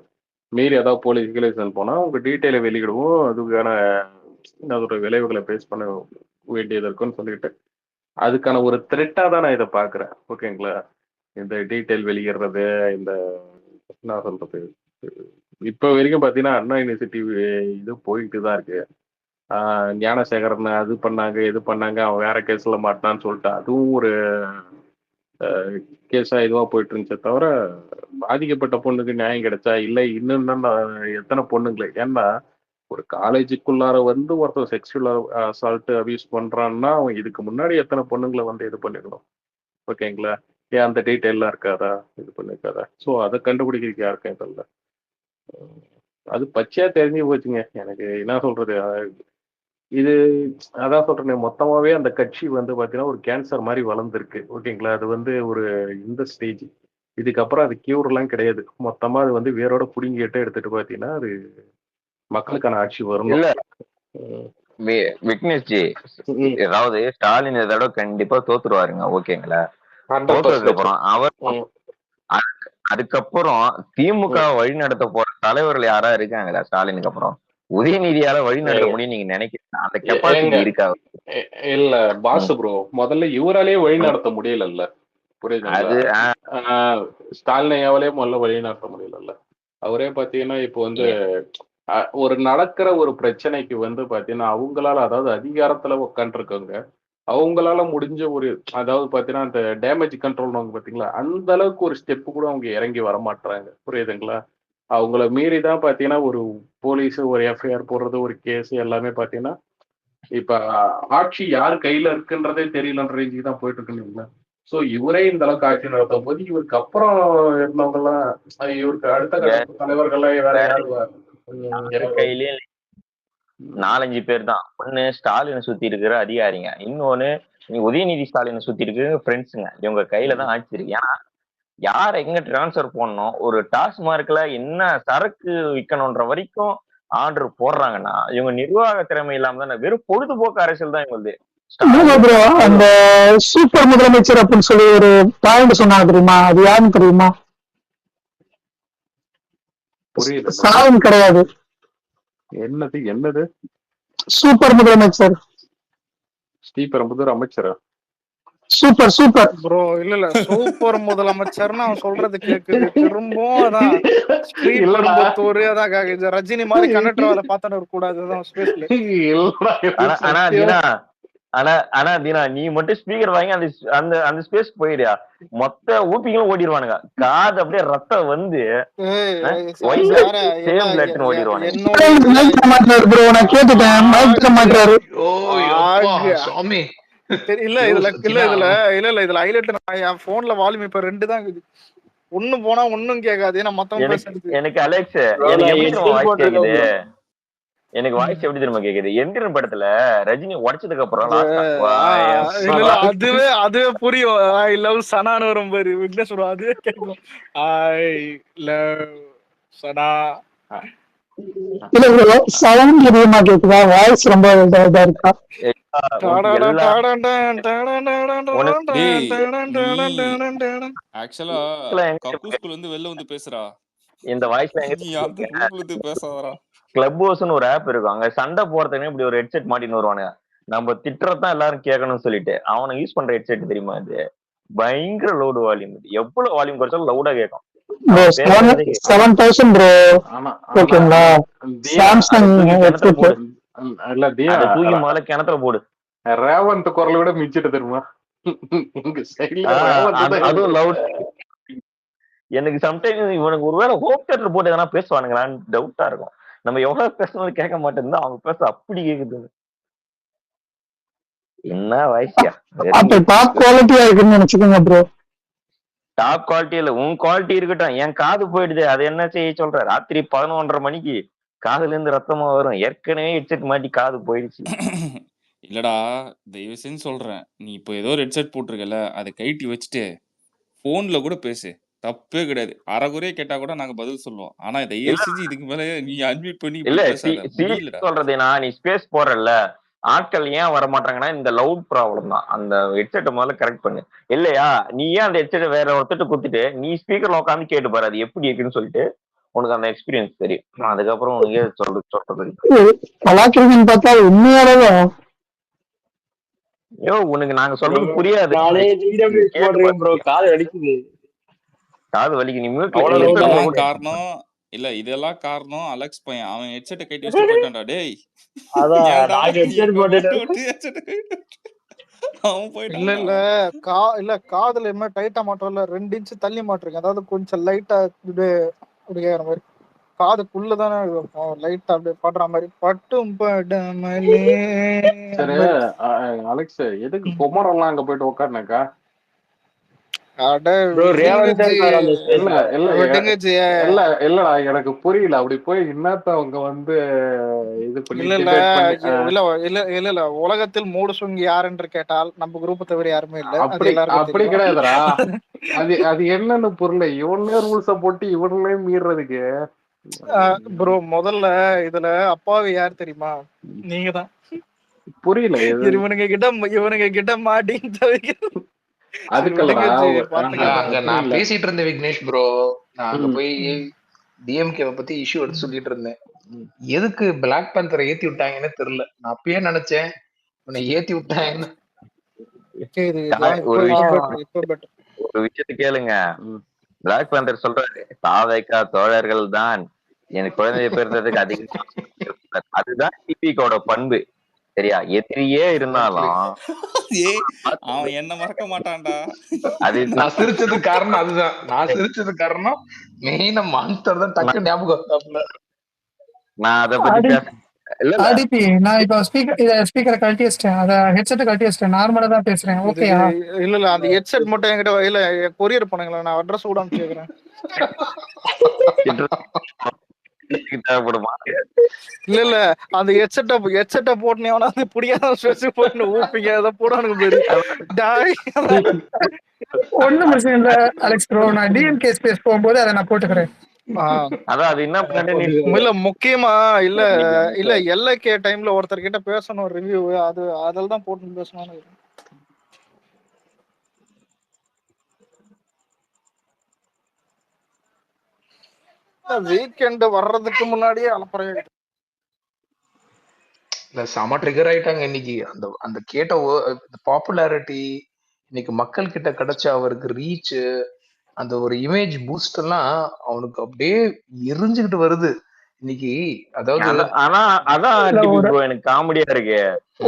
மீறி ஏதாவது போலீஸ் கிலேஷன் போனா உங்க டீட்டெயிலை வெளியிடுவோம், அதுக்கான அதோட விளைவுகளை பேஸ் பண்ண வேண்டியது இருக்குன்னு சொல்லிட்டு அதுக்கான ஒரு த்ரெட்டா தான் நான் இதை பாக்குறேன். ஓகேங்களா? இந்த டீட்டெயில் வெளியிடுறது, இந்த என்ன சொல்றது, இப்ப வரைக்கும் பாத்தீங்கன்னா அண்ணா யூனிவர்சிட்டி இது போயிட்டு தான் இருக்கு. ஞானசேகரன் அது பண்ணாங்க இது பண்ணாங்க, அவன் வேற கேஸ்ல மாட்டான்னு சொல்லிட்டு அதுவும் ஒரு கேஸா இதுவா போயிட்டு இருந்துச்சே தவிர பாதிக்கப்பட்ட பொண்ணுக்கு நியாயம் கிடைச்சா இல்லை. இன்னும் எத்தனை பொண்ணுங்களே, ஏன்னா ஒரு காலேஜுக்குள்ளார வந்து ஒருத்தர் செக்ஷுவல் அசால்ட் அபியூஸ் பண்றான்னா அவன் இதுக்கு முன்னாடி எத்தனை பொண்ணுங்களை வந்து இது பண்ணிக்கணும், ஓகேங்களா? ஏன் அந்த டீட்டெயிலாம் இருக்காதா, இது பண்ணிருக்காதா? ஸோ அதை கண்டுபிடிக்கிறதுக்கு யாருக்கும் இதில்ல. அது பச்சையா தெரிஞ்சு போச்சுங்க. எனக்கு என்ன சொல்றது, இது அதான் சொல்றேன், மொத்தமாவே அந்த கட்சி வந்து பாத்தீங்கன்னா ஒரு கேன்சர் மாதிரி வளர்ந்துருக்கு, ஓகேங்களா? அது வந்து ஒரு இந்த ஸ்டேஜ், இதுக்கப்புறம் அது கியூர் எல்லாம் கிடையாது. மொத்தமா அது வந்து வேரோட புடுங்கிட்டு எடுத்துட்டு பாத்தீங்கன்னா அது மக்களுக்கான ஆட்சி வரணும். இல்ல விக்னேஷ் ஜி, ஏதாவது ஸ்டாலின் இதோட கண்டிப்பா தோத்துருவாருங்க, ஓகேங்களா? தோத்ததுக்கு அப்புறம் அவர் அதுக்கப்புறம் திமுக வழி நடத்த போற தலைவர்கள் யாரா இருக்காங்களா ஸ்டாலினுக்கு அப்புறம்? உதயநிதியால வழி நடத்த முடியும் நீங்க நினைக்கிறீங்க? அந்த கெப்பாசிட்டி இருக்கா? இல்ல பாசு ப்ரோ, முதல்ல இவராலேயே வழி நடத்த முடியல, புரியுதுங்களா? ஸ்டாலினையாவலே முதல்ல வழி நடத்த முடியல. அவரே பாத்தீங்கன்னா இப்போ வந்து ஒரு நடக்கிற ஒரு பிரச்சனைக்கு வந்து பாத்தீங்கன்னா அவங்களால, அதாவது அதிகாரத்துல உட்காந்துருக்கவங்க அவங்களால முடிஞ்ச ஒரு, அதாவது பாத்தீங்கன்னா அந்த டேமேஜ் கண்ட்ரோல் பாத்தீங்களா, அந்த அளவுக்கு ஒரு ஸ்டெப் கூட அவங்க இறங்கி வர மாட்டாங்க, புரியுதுங்களா? அவங்கள மீறி தான் பாத்தீங்கன்னா ஒரு போலீஸ் ஒரு எஃப்ஐஆர் போடுறது, ஒரு கேஸ் எல்லாமே பாத்தீங்கன்னா இப்ப ஆட்சி யார் கையில இருக்குன்றதே தெரியலன்ற ரேஞ்சுக்கு தான் போயிட்டு இருக்குங்களா. சோ இவரே இந்த அளவுக்கு ஆட்சி நடத்தும் போது இவருக்கு அப்புறம் இருந்தவங்க எல்லாம், இவருக்கு அடுத்த தலைவர்கள்லாம் வேற யாரு கையிலேயே 4-5 பேர் தான். ஒண்ணு ஸ்டாலினை சுத்தி இருக்கிற அதிகாரிங்க, இன்னொன்னு உதயநிதி ஸ்டாலினை சுத்தி இருக்கிற ஃப்ரெண்ட்ஸுங்க. இவங்க கையில தான் ஆட்சி இருக்கு. ஏன்னா யார எங்க டிரான்ஸ்பர் பண்ணணும், ஒரு டாஸ்மார்க்ல என்ன சரக்கு விற்கணும்ன்ற வரைக்கும் ஆர்டர் போடுறாங்கன்னா இவங்க நிர்வாக திறமை இல்லாம தானே, வெறும் பொழுதுபோக்கு அரசியல் தான் இவங்களுது. அந்த சூப்பர் முதலமைச்சர் அப்படின்னு சொல்லி ஒரு பாயிண்ட் சொன்னாங்க தெரியுமா, அது யாருன்னு தெரியுமா? புரியுது, ஸ்டாலின் கிடையாது. என்னது சூப்பர் முதலமைச்சர்? ஸ்ரீபெரும்புதூர் அமைச்சரா? Super bro. இல்ல சூப்பர் முதலமைச்சர்னு அவன் சொல்றது கேக்குது. திரும்பவும் அதான் ஸ்ரீபெரும்புத்தூர், அதான் ரஜினி மாதிரி கண்டக்டர் வேலை பார்த்தானு கூடாது. ஆனா தீனா, நீ மட்டும் ஸ்பீக்கர் வாங்கி அந்த அந்த ஸ்பேஸ் போயிடுயா, மொத்த ஊப்பிங்களும் ஓடிடுவானுங்க. காது அப்படியே ரத்தம் வந்து இல்ல இதுல ஹைலைட், என் போன்ல வால்யூம் இப்ப 2 தான் இருக்குது. ஒண்ணு போனா ஒண்ணும் கேட்காது. ஏன்னா மத்தவங்க பேசுறது. எனக்கு அலெக்ஸ் bro, எனக்கு நான் எப்படி தெரியுமா headset வாய்ஸ் கேக்குது? போட்டிருக்கேன் bro. எனக்கு வாய்ஸ் எப்படி தெரியுமா கேக்குது? எந்திரன் படத்துல ரஜினி உடைச்சதுக்கு அப்புறம் அது லாஸ்டா இல்ல அதுவே புரியும். ஐ லவ் சனான்னு வரும் பாரு விக்னேஷ் bro, அதுவே கேட்கும். ஐ லவ் சனா. இல்ல bro, sound அதிகமா கேக்குதா? வாய்ஸ் ரொம்ப இதா இருக்கா? டேய் நீ ஆக்சுவலா கக்கூஸ்குள்ள இருந்து வெளில வந்து பேசுறா. இந்த வாய்ஸ்ல நீ அந்த ரூம்ல இருந்து பேசாதடா. கிளப் ஹவுஸ்னு ஒரு ஆப் இருக்கும். அங்க சண்டை போறதுக்கு இப்படி ஒரு ஹெட்செட் மாட்டின்னு வருவானுங்க. நம்ம திட்டுறதான் எல்லாரும் கேட்கணும்னு சொல்லிட்டு அவனை யூஸ் பண்ற ஹெட்செட் தெரியுமா? இது பயங்கர லவுட் வால்யூம். எவ்வளவு வால்யூம் குறைச்சாலும் லவுடா கேட்கும். bro 7,000 bro. ஆனா ஓகேங்களா? தியா சாம்சங் கிணத்துல போடு. இல்ல தியா அதை தூக்கி முதல்ல கிணத்துல போடு. ரேவந்த் குரலை விட மிச்சிட்டு தெரியுமா உங்க சைடுல அதுவும் லவுட். எனக்கு சம்டைம்ஸ் இவனுக்கு ஒருவேளை ஹோம் தியேட்டர் போட்டு எதனா பேசுவானுங்களான்னு டவுட்டா இருக்கும். நம்ம எவ்வளவு பேசணும் கேட்க மாட்டேன், அவங்க பேச அப்படி கேக்குது. என்ன வயசியா அப்ப டாப் குவாலிட்டியா இருக்குன்னு நினைச்சுக்கோங்க ப்ரோ. டாப் குவாலிட்டி இல்ல, உன் குவாலிட்டி இருக்கட்டும். என் காது போயிடுது, அது என்ன செய்ய சொல்ற? ராத்திரி 11:30 மணிக்கு காதுல இருந்து ரத்தமா வரும். ஏற்கனவே ஹெட்செட் மாட்டி காது போயிடுச்சு. இல்லடா தயவு செஞ்சு சொல்றேன், நீ இப்போ ஏதோ ஒரு ஹெட்செட் போட்டிருக்கல, அதை கைட்டி வச்சுட்டு போன்ல கூட பேசு, தப்பே கிடையாது. அரைகுறையே கேட்டா கூட நாங்க பதில் சொல்லுவோம். ஆனா தயவு செஞ்சு இதுக்கு மேல நீ அட்மிட் பண்ணி இல்ல பேசாத, முடியலடா. சொல்றதுனா நீ ஸ்பேஸ் போறல, ஆட்கள் ஏன் வர மாட்டாங்கன்னா இந்த லவுட் ப்ராப்ளம் தான். அந்த ஹெட்செட்டை முதல்ல கரெக்ட் பண்ணு. இல்லையா நீ ஏன் அந்த ஹெட்செட்டை வேற ஒருத்தட்டு குத்துட்டு நீ ஸ்பீக்கர்ல உட்காந்து கேட்டு பாரு அது எப்படி இருக்குன்னு சொல்லிட்டு உனக்கு அந்த எக்ஸ்பீரியன்ஸ் தெரியும். அதுக்கப்புறம் உனக்கே சொல்றது கலாக்கிறதுன்னு பார்த்தா உண்மையாலவே ஐயோ உனக்கு நாங்க சொல்றது புரியாது. காது வலிக்கு நீ இதெல்லாம் காரணம் இல்ல, இதெல்லாம் காரணம் அலெக்ஸ் பையன். அவன் ஹெட்செட்டை கைட்டி வச்சுட்டு போயிட்டான்டா. டேய் அவன் போயிட்டான். இல்ல காதுல என்ன டைட்டா மாட்டோம்ல, 2 இன்ச் தள்ளி மாட்டிருக்கேன். அதாவது கொஞ்சம் லைட்டா அப்படியே மாதிரி காதுக்குள்ளதானே லைட்டா அப்படியே படுற மாதிரி பட்டும் படாமலே. சரி அலெக்ஸ், எதுக்கு குமரெல்லாம் அங்க போயிட்டு உட்காருனாக்கா? இல்லடா எனக்கு புரியல. அப்படி போய் என்னத்த அவங்க வந்து இது பண்ணி இல்ல உலகத்தில் மூடு சுங்கி யார் என்று கேட்டால் நம்ம குரூப் தவிர யாருமே இல்ல. அப்படி கிடையாதுடா. அது என்னன்னு புரியல. இவனே ரூல்ஸ போட்டு இவனே மீறதுக்கு. ப்ரோ முதல்ல இதுல அப்பாவி யார் தெரியுமா? நீங்க தான். புரியல. இவனுங்க கிட்ட மாட்டின்னு தவிக்க. நான் பேசிட்டு இருந்தேன் விக்னேஷ் ப்ரோ. நான் அங்க போய் டிஎம்கே பத்தி இஷ்யூ எடுத்து சொல்லிட்டு இருந்தேன். எதுக்கு பிளாக் பேந்தரை ஏத்தி விட்டாங்கன்னு தெரியல. நான் அப்பயே நினைச்சேன் உன்னை ஏத்தி விட்டாங்கன்னு. ஒரு விஷயத்த கேளுங்க. பிளாக் பேந்தர் சொல்றாரு தாவேக்கா தோழர்கள் தான் எனக்கு குழந்தைய பெறுறதுக்கு அதிகம். அதுதான் டிபிகோட பண்பு. சரியா? எதிரியே இருந்தாலும் அவன் என்ன மறக்க மாட்டான்டா. அது நான் சிரிச்சது காரணம் அதுதான். நான் சிரிச்சது காரணம் மெயினா மான்ஸ்டர் தான் டக்கு ஞாபகம். நான் அதை பத்தி ஆடிபி நான் இப்ப ஸ்பீக்கரை கழட்டி வச்சிட்டேன், அத ஹெட்செட்டை கழட்டி வச்சிட்டேன், நார்மலா தான் பேசுறேன். ஓகேயா? இல்ல அந்த ஹெட்செட் மட்டும் என்கிட்ட இல்ல, கொரியர் பண்ணுங்களா, நான் அட்ரஸ் கூட அனுப்பிச்சுக்கிறேன். இல்ல அந்த ஹெட்செட்டை போட்டுனேவனா அது புடியாத ஸ்ட்ரெஸ் போட்டு ஊப்பிங்க அத போடானுங்க பேரு. ஒண்ணும் பிரச்சனை இல்ல அலெக்ஸ் ப்ரோ, நான் டிஎம்கே ஸ்பேஸ் போகும்போது அதை நான் போட்டுக்கிறேன். இல்ல முக்கியமா இல்ல எல்ஏகே டைம்ல ஒருத்தர் கிட்ட பேசணும் ரிவ்யூ, அது அதெல்லாம் தான் போட்டு பேசணும். வீக்கெண்ட் வர்றதுக்கு முன்னாடியே அலப்பறையா இல்ல செம ட்ரிகர் ஆயிட்டாங்க இன்னைக்கு. அந்த கேட்ட பாப்புலாரிட்டி இன்னைக்கு மக்கள் கிட்ட கிடைச்ச அவருக்கு ரீச், அந்த ஒரு இமேஜ் பூஸ்ட் எல்லாம் அவனுக்கு அப்படியே எரிஞ்சுக்கிட்டு வருது இன்னைக்கு. அதாவது ஆனா அதான் எனக்கு காமெடியா இருக்கு.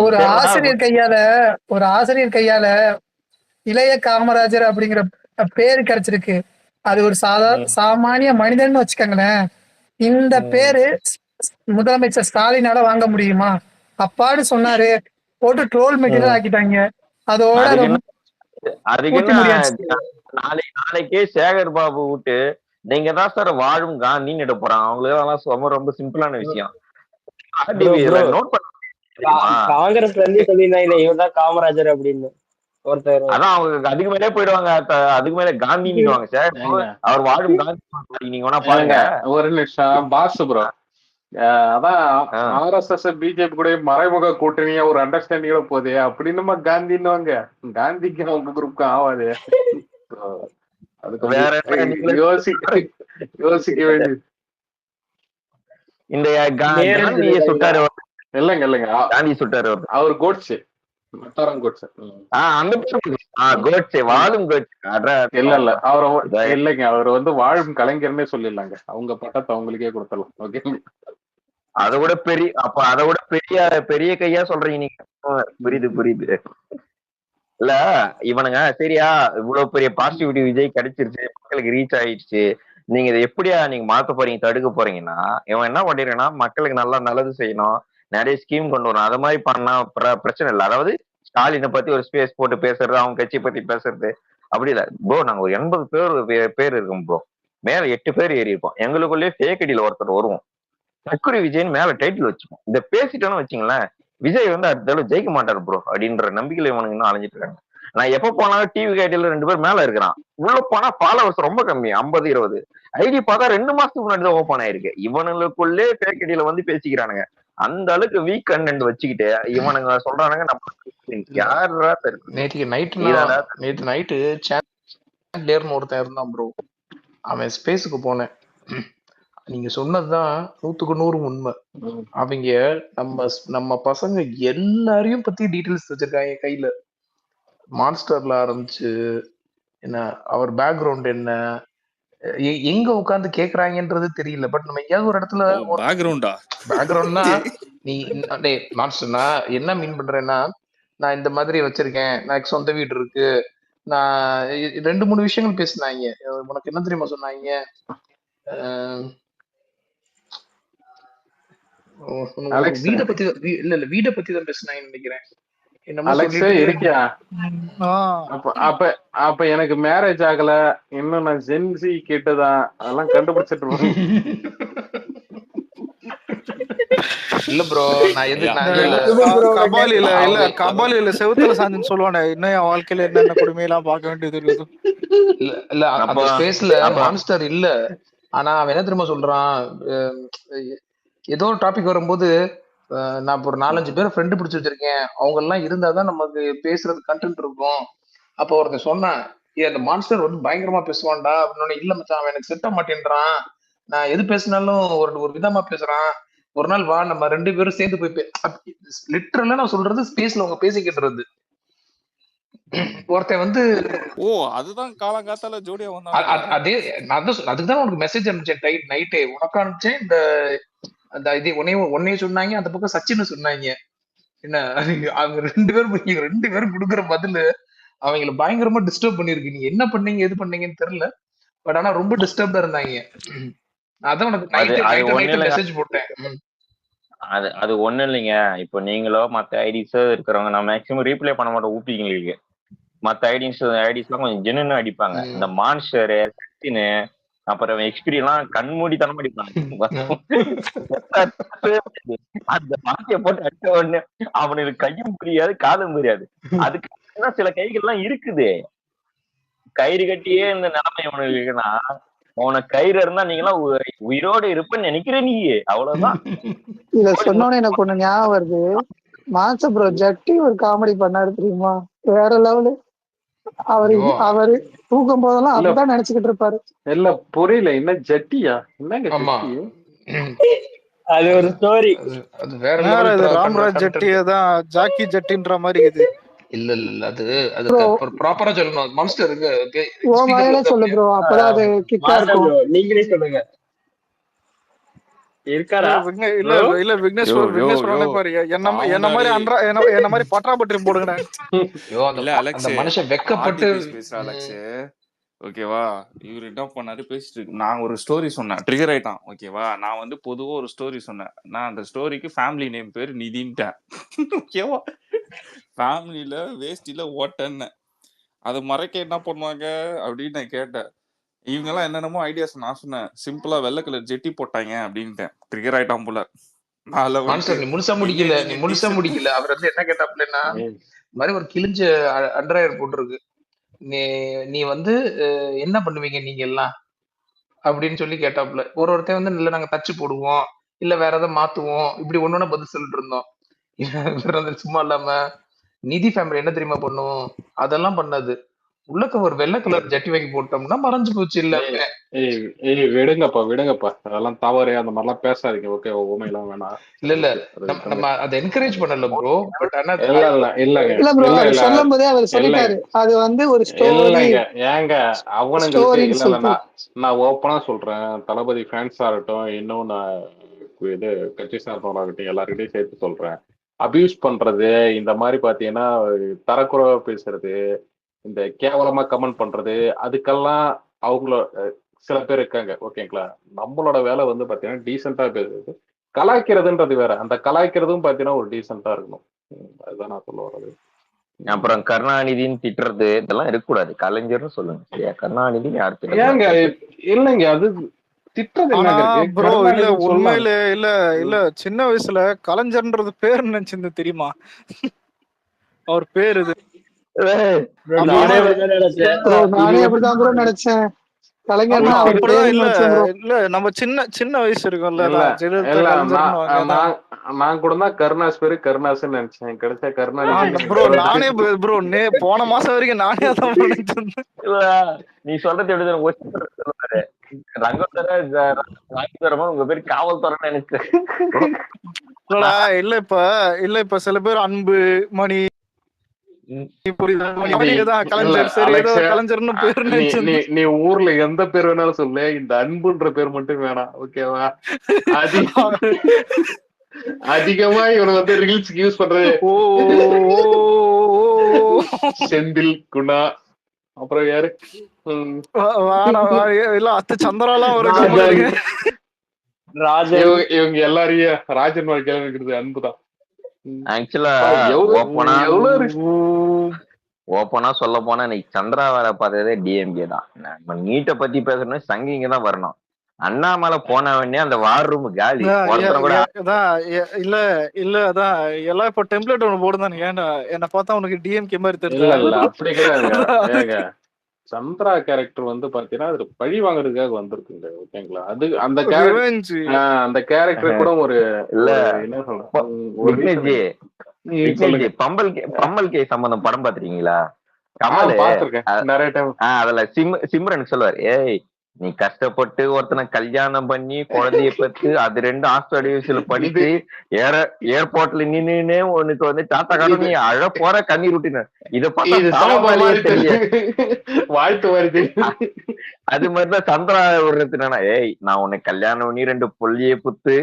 ஒரு ஆசிரியர் கையால இளைய காமராஜர் அப்படிங்கிற பேரு கிடைச்சிருக்கு. அது ஒரு சாமானிய மனிதன் வச்சுக்கோங்களேன். இந்த பேரு முதலமைச்சர் ஸ்டாலினால வாங்க முடியுமா? அப்பாடு சொன்னாரு, போட்டு ட்ரோல் மெட்டீரியல் ஆக்கிட்டாங்க. அதோட நாளைக்கே சேகர் பாபு விட்டு நீங்க தான் சார் வாழும் காந்தின்னு எடுக்க போறாங்க. அவங்களுக்கு அதெல்லாம் ரொம்ப ரொம்ப சிம்பிளான விஷயம். நோட் பண்ண காங்கிரஸ்ல இருந்து சொல்லியிருந்தாங்க இவன் தான் காமராஜர் அப்படின்னு ஒருத்தர். அதான் அவங்க அதுக்கு மேலே போயிடுவாங்க. அதுக்கு மேல காந்தின்னுவாங்க சார். அவர் வாழும் காந்தி நீங்க வேணா பாருங்க. ஒரு நிமிஷம் பாஸ் ப்ரோ, அதான் ஆர்எஸ்எஸ் பிஜேபி கூட மறைமுக கூட்டணியா ஒரு அண்டர்ஸ்டாண்டிங்கோட போகுது அப்படின்னுமா காந்தின்னுவாங்க. காந்திக்கு அவங்க குரூப்க்கு ஆகாது. அதுக்கு யோசிக்க வேண்டியது. இந்த காந்தியை சுட்டாரு இல்லைங்க காந்தி சுட்டாரு அவர் கோட்ஸே கோட்ஸே வாழும் இல்ல அவரை இல்லைங்க, அவர் வந்து வாழும் கலைஞர்னே சொல்லிடலாங்க. அவங்க பட்டத்தை அவங்களுக்கே கொடுத்துடலாம். ஓகே, அதை விட பெரிய கையா சொல்றீங்க நீங்க. புரியுது இல்ல இவனுங்க சரியா இவ்வளவு பெரிய பாசிட்டிவிட்டி விஜய் கிடைச்சிருச்சு, மக்களுக்கு ரீச் ஆயிடுச்சு, நீங்க இதை எப்படியா நீங்க மாத்த போறீங்க, தடுக்க போறீங்கன்னா இவன் என்ன பண்ணிடுறேன்னா மக்களுக்கு நல்லா நல்லது செய்யணும், நிறைய ஸ்கீம் கொண்டு வரணும், அது மாதிரி பண்ணா பிரச்சனை இல்லை. அதாவது ஸ்டாலினை பத்தி ஒரு ஸ்பேஸ் போட்டு பேசுறது, அவங்க கட்சியை பத்தி பேசுறது அப்படி இல்லை ப்ரோ. நாங்க ஒரு 80 பேர் இருக்கோம் ப்ரோ, மேல 8 பேர் ஏறி இருப்போம். எங்களுக்குள்ளேயே ஃபேக் ஐடியில ஒருத்தர் வருவோம், தக்குரி விஜய்னு மேல டைட்டில் வச்சுப்போம். இதை பேசிட்டோன்னு வச்சுங்களேன், விஜய் வந்து அடுத்த தடவை ஜெயிக்க மாட்டாரு ப்ரோ அப்படின்ற நம்பிக்கையில இவனுக்கு இன்னும் அலைஞ்சிட்டு இருக்காங்க. நான் எப்ப போனாலும் டிவி கைட்டில 2 பேர் மேல இருக்கிறான், உள்ள போனா ஃபாலோவர்ஸ் ரொம்ப கம்மி, 50-20 ஐடி பார்த்தா 2 மாசத்துக்கு முன்னாடி தான் ஓப்பன் ஆயிருக்கு. இவனுக்குள்ளே ஃபேக் ஐடியில வந்து பேசிக்கிறானுங்க. அந்த அளவுக்கு வீக் கண்டென்ட் வச்சுக்கிட்டு இவனுங்க சொல்றானுங்க நம்ம யாரா நேற்று நைட்டு சேனல் ஒருத்தன் இருந்தான் ப்ரோ, அவன் ஸ்பேஸுக்கு போனேன். நீங்க சொன்னதுதான் 100% உண்மை. அவங்க நம்ம பசங்க எல்லாரையும் பத்தி டீட்டெயில்ஸ் வச்சிருக்காங்க கையில. மான்ஸ்டர்ல ஆரம்பிச்சு என்ன அவர் பேக்ரவுண்ட் என்ன, எங்க உட்காந்து கேக்குறாங்கன்றது தெரியல. பட் நம்ம எங்கேயாவது ஒரு இடத்துல பேக்ரவுண்ட்னா நீ மான்ஸ்டர்னா என்ன மீன் பண்றேன்னா, நான் இந்த மாதிரி வச்சிருக்கேன், நான் சொந்த வீடு இருக்கு, நான் 2-3 விஷயங்கள் பேசினாங்க. உனக்கு என்ன தெரியுமா சொன்னாங்க, வீட பத்தி வீட பத்தி தான் பேசினாங்கன்னு நினைக்கிறேன். அப்ப எனக்கு மேரேஜ் ஆகல இன்னும், நான் ஜென்சி கேட்டுதான் அதெல்லாம் கண்டுபிடிச்சிட்டு இல்ல ப்ரோ, நான் கபாலில செவுத்துல சாஞ்சுன்னு சொல்லுவானே, இன்னும் என் வாழ்க்கையில என்னென்ன கொடுமையெல்லாம் பார்க்க வேண்டியது இருக்குது. இல்ல அந்த ஸ்பேஸ்ல மான்ஸ்டர் இல்ல. ஆனா அவன் என்ன தெரியுமா சொல்றான், ஏதோ ஒரு டாபிக் வரும்போது நான் ஒரு 4-5 பேரை ஃப்ரெண்டு பிடிச்சி வச்சிருக்கேன், அவங்க எல்லாம் இருந்தாதான் நமக்கு பேசுறது கண்டென்ட் இருக்கும். அப்போ ஒருத்தன் சொன்னான், அந்த மான்ஸ்டர் வந்து பயங்கரமா பேசுவான்டா அப்படின்னு. இல்ல மச்சான், அவன் எனக்கு செட் ஆக மாட்டேன்றான், நான் எது பேசினாலும் ஒரு விதமா பேசுறான், ஒரு நாள் வா நம்ம 2 பேரும் சேர்ந்து போய் லிட்டரலா நான் சொல்றது ஸ்பேஸ்ல அவங்க பேசிக்கிட்டுறது. ஒருத்தன் வந்து அதுதான் காலங்காத்தால ஜோடியா வந்தான். அதே அதுக்குதான் உனக்கு மெசேஜ் அனுப்பிச்சேன் நைட்டே உனக்கு அனுப்பிச்சேன். அந்த இது உன்னையே சொன்னாங்க, அந்த பக்கம் சச்சின்னு சொன்னாங்க. என்ன அவங்க 2 பேரும் கொடுக்குற பதில் அவங்களை பயங்கரமா டிஸ்டர்ப் பண்ணிருக்கு. நீங்க என்ன பண்ணீங்க எது பண்ணீங்கன்னு தெரியல, பட் ஆனா ரொம்ப டிஸ்டர்ப்டா இருந்தாங்க. அதான் உனக்கு நைட்டு மெசேஜ் போட்டேன். அது ஒண்ணு இல்லைங்க. இப்போ நீங்களோ மத்த ஐடிஸோ இருக்கிறவங்க நான் மேக்சிமம் ரீப்ளே பண்ண மாட்டோம் ஊப்பிங்களுக்கு. மத்த ஐடிஸ்லாம் கொஞ்சம் ஜெனுன்னு அடிப்பாங்க. இந்த மான்ஸ்டரு சச்சின்னு அப்புறம் எக்ஸ்பிரி எல்லாம் கண்மூடித்தனமா அடிப்பாங்க. அந்த வாக்கிய போட்டு அடிச்ச உடனே அவனுக்கு கையும் புரியாது காலும் புரியாது. அதுக்கு சில கைகள் எல்லாம் இருக்குது, கயிறு கட்டியே இந்த நிலைமை அவனுக்கு இருக்குன்னா, உனக்கு கயிறு இருந்தா நீங்களாம் உயிரோடு இருப்பேன்னு நினைக்கிற நீ, அவ்வளவுதான். இத சொன்னோன்னு எனக்கு ஒண்ணு ஞாபகம் வருது. மான்ச ப்ரோ ஜட்டி ஒரு காமெடி பண்ணாரு தெரியுமா, வேற லெவலு. அவரு தூக்கும் போதெல்லாம் அதுதான் நினைச்சுக்கிட்டு இருப்பாரு. இல்ல புரியல, என்ன ஜட்டியா? என்னங்க அது ஒரு ஸ்டோரி. அது வேற ராம்ராஜ் ஜட்டியதான் ஜாக்கி ஜட்டின்ற மாதிரி இது. இல்ல அது ப்ராப்பரா சொல்லணும். மான்ஸ்டருக்கு சொல்லு ப்ரோ, அப்பதான் அது கிக்கா இருக்கும். நீங்களே சொல்லுங்க. இருக்காரா? இல்ல விக்னேஷ் பாரு, என்ன மாதிரி பற்றாப்பற்றி போடுங்க. அந்த மனுஷன் வெக்கப்பட்டு பேசுற அலெக்ஸ். ஓகேவா, இவர் என்ன பண்ணாரு பேசிட்டு, நான் ஒரு ஸ்டோரி சொன்னேன், ட்ரிகர் ஆயிட்டான். ஓகேவா, நான் வந்து பொதுவா ஒரு ஸ்டோரி சொன்னேன், நான் அந்த ஸ்டோரிக்கு ஃபேமிலி நேம் பேரு நிதின்ட்டேன். ஓகேவா, ஃபேமிலியில வேஸ்டில ஓட்டன்னு. அதை மறைக்க என்ன பண்ணுவாங்க அப்படின்னு நான் கேட்டேன். இவங்கெல்லாம் என்னென்னமோ ஐடியாஸ் நான் சொன்னேன். சிம்பிளா வெள்ளை கலர் ஜெட்டி போட்டாங்க அப்படின்ட்டேன். ட்ரிகர் ஆயிட்டான் போல. அதில் வந்துட்டு மான்ஸ்டர் நீ முழுசா எங்க முடிக்கல, நீ நீங்க முழுசா டீசென்ட் முடிக்கல. அவர் வந்து என்ன கேட்டாப்லன்னா, ஏய், இந்த மாதிரி ஒரு கிழிஞ்ச அண்டர்வயர் போட்டிருக்கு, நீ நீ வந்து என்ன பண்ணுவீங்க நீங்க எல்லாம் அப்படின்னு சொல்லி கேட்டாப்புல. ஒருத்தன் வந்து இல்ல நாங்க தச்சு போடுவோம், இல்ல வேற ஏதாவது மாத்துவோம், இப்படி ஒண்ணு பதில் சொல்லிட்டு இருந்தோம். இவர் வந்து சும்மா இல்லாம நிதி ஃபேமிலி என்ன தெரியுமா பண்ணும், அதெல்லாம் பண்ணாது. உள்ளக்க ஒரு வெள்ளை கலர் ஜட்டி வாங்கி போட்டோம்னா மறைஞ்சு போச்சு ஏய், எல்லாமே. ஏய், ஏய், விடுங்கப்பா, அதெல்லாம் தவறு, அந்த மாதிரிலாம் பேசாதீங்க. ஓகே, ஊமையெல்லாம் வேணாம். இல்ல இல்ல ஓகே, அது நம்ம தம்பி. நம்ம அதை என்கரேஜ் பண்ணல ப்ரோ. பட் ஆனா இல்லங்க இல்ல ப்ரோ, இல்ல அவர் இல்ல சொல்லும் போதே அவர் இல்ல சொல்லிட்டாரு, அது வந்து ஒரு ஸ்டோரி இல்லங்க ஏங்க அவனுங்களுக்கு ஸ்டோரின்னு இல்ல சொல்லிட்டு. நான் ஓப்பனா சொல்றேன். தளபதி ஃபேன்ஸா இருக்கட்டும், இன்னும் நான் இது கட்சி சார்ந்தவராகட்டும், எல்லாருக்கிட்டையும் சேர்த்து சொல்றேன். அபியூஸ் பண்றது, இந்த மாதிரி பாத்தீங்கன்னா தரக்குறைவா பேசுறது, இந்த கேவலமா கமெண்ட் பண்றது, அதுக்கெல்லாம் அவங்கள சில பேர் இருக்காங்க. ஓகேங்களா? நம்மளோட வேலை வந்து பாத்தீங்கன்னா டீசெண்டா பேசுறது. கலாய்க்கிறதுன்றது வேற. அந்த கலாய்க்கிறதும் பாத்தீங்கன்னா ஒரு டீசெண்டா இருக்கணும். அதுதான் நான் சொல்ல வர்றது. அப்புறம் கருணாநிதின்னு திட்டுறது இதெல்லாம் இருக்கக்கூடாது. கலைஞர்னு சொல்லுங்க சரியா? கருணாநிதினு யார் ஏங்க திட்டக்கூடாது. இல்லைங்க, அது திட்டுறது ஆனா என்னங்க இருக்கு? ப்ரோ இல்ல, கருணாநிதின்னு சொல்லலாம். உண்மையில இல்ல இல்ல, சின்ன வயசுல கலைஞர்ன்றது பேர் நினைச்சிருந்து தெரியுமா? அவர் பேர் இது. ஏய், நானே அப்புறமா அப்படிதான் நினைச்சேன். ப்ரோ இது நானே எப்படி அப்படிதான் ப்ரோ நினைச்சேன். கலைஞர்னா ஆமா அவர் அப்படிதான். பேருன்னு இல்ல நினைச்சேன் ப்ரோ. இல்ல, நம்ம சின்ன சின்ன வயசு இருக்கும்ல, இல்ல அதான் ஜெயலலிதா இல்ல கலைஞர்னு நான் தான். நான் கூட தான் கருணாஸ் பேரு கருணாஸ்ன்னு நினைச்சேன். கிடைச்சா கருணாநிதி ப்ரோ சொல்லிட்டு. நானே ப்ரோ போன மாசம் வரைக்கும் நானே அதான் நினைச்சிட்டு இருந்தேன். இல்ல, நீ சொல்றது எப்படி தெரியுமா? சொல்லுவாரு ரங்கோத்தர ராஜதரமா உங்க பேர் காவல்துறைன்னு நினைச்சேன். இல்லடா, இல்ல இப்ப சில பேர் அன்பு மணி புரியுதா, மணி தான் இல்ல கலைஞர், சரி ஏதோ அலெக்ஸ், கலைஞர்னு பேர் நீ நீ நினைச்சிருந்தேன். நீ ஊர்ல எந்த பேர் வேணாலும் சொல்லு, இந்த அன்புன்ற பேர் மட்டும் வேணாம். ஓகேவா? அதி அதிகமா இவனை வந்து ரீல்ஸ்க்கு யூஸ் பண்றது ஓ செந்தில், குணா, அப்புறம் யாரு இல்ல அத்து சந்திராலாம் ஒரு ராஜன். கம்பெனி இருக்கு. ராஜன் இவங்க எல்லாரையும் ராஜன் வாழ்க்கையில இருக்கிறது அன்புதான். ஆக்சுவலா ஓப்பனா சொல்ல போனா இன்னைக்கு சந்திரா வேலை பார்த்ததே டிஎம்கே தான். நம்ம நீட்டை பத்தி பேசணும், சங்கிங்க தான் வரணும். அண்ணாமலை போன உடனே அந்த வார் ரூம் காலி. ஒருத்தர் கூட இல்ல இல்ல, அதான் எல்லாம் இப்ப டெம்ப்ளேட் ஒண்ணு போடுதானு. ஏன்டா என்ன பார்த்தா உனக்கு டிஎம்கே மாதிரி இல்ல தெரியுதா? இல்ல அப்படி கிடையாதுங்க. ஏங்க சந்திரா கேரக்டர் வந்து பாத்தீங்கன்னா அது பழி வாங்குறதுக்காக வந்திருக்குங்க. ஓகேங்களா? அது அந்த Revenge. அந்த கேரக்டர் கூட ஒரு இல்ல என்ன சொல்றேன், ஒரு விக்னேஜ் பம்மல் கே சம்பந்தம் படம் பாத்திருக்கீங்களா? கமல் பாத்திருக்கேன் நிறைய டைம். அதுல சிம்ரன் சொல்லுவார், ஏய் நீ கஷ்டப்பட்டு ஒருத்தனை கல்யாணம் பண்ணி குழந்தைய பத்து அது 2 ஆஸ்திரேலியால படிச்சு ஏர்போர்ட்ல நின்னு உனக்கு வந்து டாட்டா காரணம் நீ அழ போற கண்ணீர் விட்டின இத பார்த்தா தெரியல வாழ்த்து வருது. அது மாதிரிதான் சந்திரா விடுறதுனா, ஏய் நான் உன்னை கல்யாணம் பண்ணி 2 புள்ளிய புத்து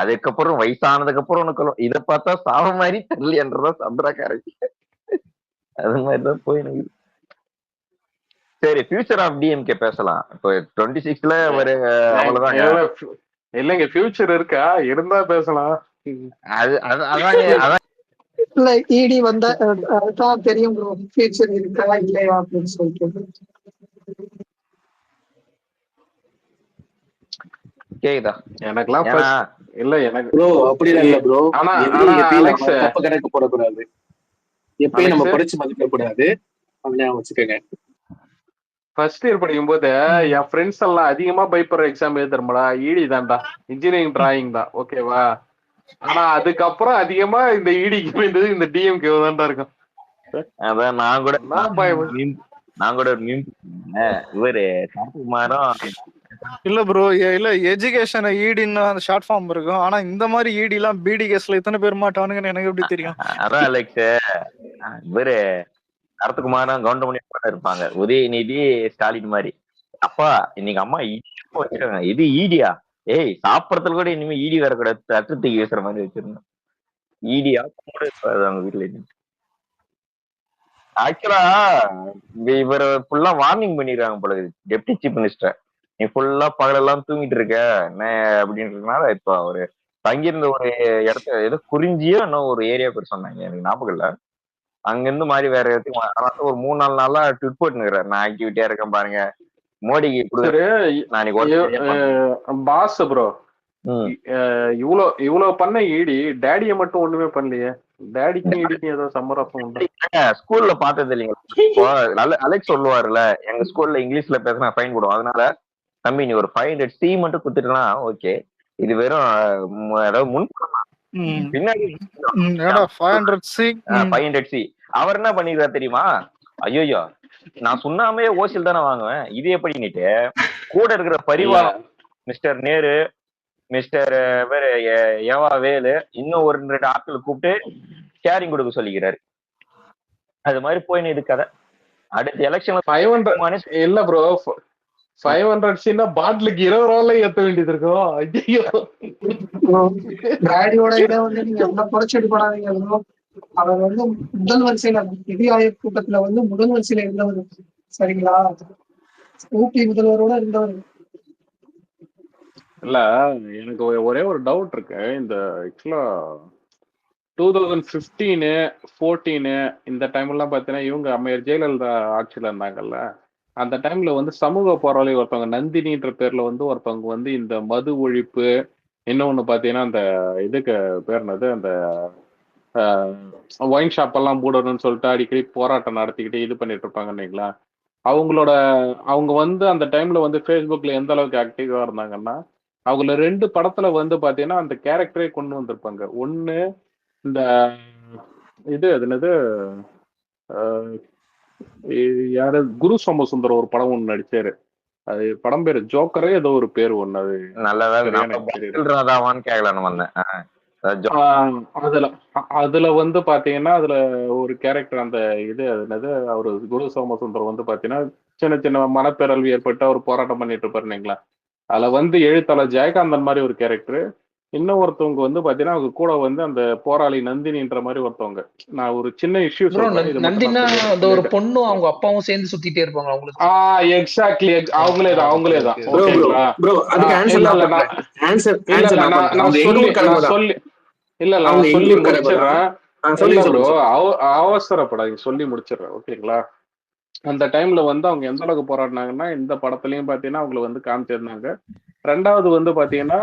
அதுக்கப்புறம் வயசானதுக்கு அப்புறம் உனக்கு இத பார்த்தா சாவ மாதிரி தெரியலன்றதான் சந்திரா கேரக்டர். அது மாதிரிதான் போயிருக்கு. சரி, ஃபியூச்சர் ஆஃப் டிஎம்கே பேசலாம். இப்போ 26ல ஒரு அவ்வளவுதாங்க. இல்லைங்க ஃபியூச்சர் இருக்கா? இருந்தா பேசலாம். அதான் இல்ல இடி வந்தா தான் தெரியும் ப்ரோ, ஃபியூச்சர் இருக்கா இல்லையா அப்படின்னு சொல்லிட்டு. கேக்குதா எனக்குலாம் இல்ல எனக்கு ப்ரோ அப்படிலாம் இல்ல ப்ரோ. ஆனா அலெக்ஸ் தப்பு கணக்கு போடக்கூடாது, எப்பயும் நம்ம படிச்சு மதிக்க கூடாது. வச்சுக்கோங்க. ஃபர்ஸ்ட் இயர் படிக்கும் போது என் ஃப்ரெண்ட்ஸ் எல்லாம் அதிகமா பயப்படுற எக்ஸாம் எழுதுறமாடா இடி தான்டா, இன்ஜினியரிங் டிராயிங் தான். ஓகேவா? ஆனா அதுக்கப்புறம் அதிகமா இந்த இடிக்கு இந்த டிஎம்கே தான்டா இருக்கும். அதான் நான் கூட இவரு கார்த்திகுமாரும் இல்ல ப்ரோ, இல்ல எஜுகேஷன் ஈடின்னு அந்த ஷார்ட் ஃபார்ம் இருக்கும். ஆனா இந்த மாதிரி ஈடி எல்லாம் பிடி கேஸ்ல இத்தனை பேர் மாட்டானுங்கன்னு எனக்கு எப்படி தெரியும்? அதான் அலெக்ஸ், இவரு கார்த்திகுமாரும் கவுண்டமணி இருப்பாங்க, உதயநிதி ஸ்டாலின் மாதிரி. அப்பா இன்னைக்கு அம்மா வச்சிருக்காங்க, இது ஈடியா? ஏய் சாப்பிடறதுல கூட இனிமே ஈடி வரக்கூடாது, தட்டுத்துக்கு பேசுற மாதிரி வச்சிருந்தோம். ஈடியா அவங்க வீட்டுல. ஆக்சுவலா இவரை ஃபுல்லா வார்னிங் பண்ணிருக்காங்க போல டெப்டி சீஃப் மினிஸ்டர். நீ ஃபுல்லா பகலெல்லாம் தூங்கிட்டு இருக்க என்ன அப்படின்றதுனால இப்ப அவரு தங்கியிருந்த ஒரு இடத்த ஏதோ குறிஞ்சியோ இன்னும் ஒரு ஏரியா பேர் சொன்னாங்க, எனக்கு ஞாபகம் இல்ல. அங்கிருந்து மாதிரி வேற இடத்துக்கு அதனால ஒரு 3-4 நாளா ட்விட் போட்டுருக்காரு, நான் ஆக்டிவிட்டியா இருக்கேன் பாருங்க, மோடிக்கு சரி நான் இன்னைக்கு ஒர்க் பாஸ் ப்ரோ, இவ்வளவு பண்ண ஈடி டேடிய மட்டும் ஒண்ணுமே பண்ணலையே. டேடிக்கும் ஈடிக்கும் ஏதோ சமரசம் உண்டு. ஸ்கூல்ல பார்த்தது இல்லைங்களா? அலெக்ஸ் சொல்லுவாருல்ல, எங்க ஸ்கூல்ல இங்கிலீஷ்ல பேசினா ஃபைன் போடுவோம், அதனால தம்பி நீ ஒரு 500C மட்டும் கொடுத்துட்டுனா ஓகே, இது வெறும் அதாவது பின்னாடி 500C. அவர் என்ன பண்ணிருக்காரு தெரியுமா? ஐயோ நான் சுண்ணாமே ஓசில் தானே வாங்குவேன், இது எப்படின்னுட்டு கூட இருக்கிற பரிவாரம் மிஸ்டர் நேரு, மிஸ்டர் ஏவா வேலு, இன்னும் ஒரு 2 ஆட்கள் கூப்பிட்டு ஷேரிங் கொடுக்க சொல்லிக்கிறாரு. அது மாதிரி போயின்னு இது கதை. அடுத்த எலெக்ஷன் 500 இல்ல ப்ரோ, 500 பாட்டிலுக்கு 20 ரூபாய் ஏத்த வேண்டியது இருக்கும். ஐயோ டேடியோட இதை வந்து நீங்க எவ்வளவு குறைச்சிட்டு போடாதீங்க ப்ரோ. அவர் வந்து முதல் வரிசையில நிதி ஆயோக் கூட்டத்துல வந்து முதல் வரிசையில இருந்தவர், சரிங்களா? ஊபி முதல்வரோட இருந்தவர். இல்ல எனக்கு ஒரே ஒரு டவுட் இருக்கு. இந்த ஆக்சுவலா 2015, 14 இந்த டைம்லாம் பாத்தீங்கன்னா இவங்க அம்மையார் ஜெயலலிதா ஆட்சியில இருந்தாங்கல்ல, அந்த டைம்ல வந்து சமூக போராளி ஒருத்தவங்க நந்தினின்ற பேர்ல வந்து ஒருத்தவங்க வந்து இந்த மது ஒழிப்பு, இன்னொன்னு பாத்தீங்கன்னா அந்த இதுக்கு பேர் என்னது, அந்த ஒயின் ஷாப் எல்லாம் மூடணும்னு சொல்லிட்டு அடிக்கடி போராட்டம் நடத்திக்கிட்டு இது பண்ணிட்டு இருப்பாங்க இல்லைங்களா? அவங்க வந்து அந்த டைம்ல வந்து ஃபேஸ்புக்ல எந்த அளவுக்கு ஆக்டிவா இருந்தாங்கன்னா, அவங்கள 2 படத்துல வந்து பாத்தீங்கன்னா அந்த கேரக்டரே கொண்டு வந்திருப்பாங்க. ஒண்ணு இந்த இது அது என்னது, யாரு, குரு சோமசுந்தரம் ஒரு படம் ஒண்ணு நடிச்சாரு, அது படம் பேரு ஜோக்கரே ஏதோ ஒரு பேர் ஒண்ணு, அது நல்லதாவான்னு கேட்கலான்னு வந்தேன். அதுல வந்து பாத்தீங்கன்னா அதுல ஒரு கேரக்டர், அந்த இது அது என்னது, அவரு குரு சோமசுந்தரம் வந்து பாத்தீங்கன்னா சின்ன சின்ன மனப்பேரல்வி ஏற்பட்டு அவர் போராட்டம் பண்ணிட்டு இருப்பாரு இல்லைங்களா? அதுல வந்து எழுத்தாளர் ஜெயகாந்தன் மாதிரி ஒரு கேரக்டர், இன்னும் ஒருத்தவங்க வந்து பாத்தீங்கன்னா அவங்க கூட வந்து அந்த போராளி நந்தினின்ற மாதிரி ஒருத்தவங்க. நான் ஒரு சின்ன இஷ்யூ சொல்றேன். நந்தினா அந்த ஒரு பொண்ணும் அவங்க அப்பாவும் சேர்ந்து சுத்திட்டே இருப்பாங்க அவங்களுக்கு. எக்ஸாக்ட்லி, அவங்களேதான். அவசரப்படாதீங்க, சொல்லி முடிச்சிடுறேன் ஓகேங்களா? அந்த டைம்ல வந்து அவங்க எந்த அளவுக்கு போராடினாங்கன்னா இந்த படத்துலயும் பாத்தீங்கன்னா அவங்களை வந்து காமிச்சிருந்தாங்க. 2வது வந்து பாத்தீங்கன்னா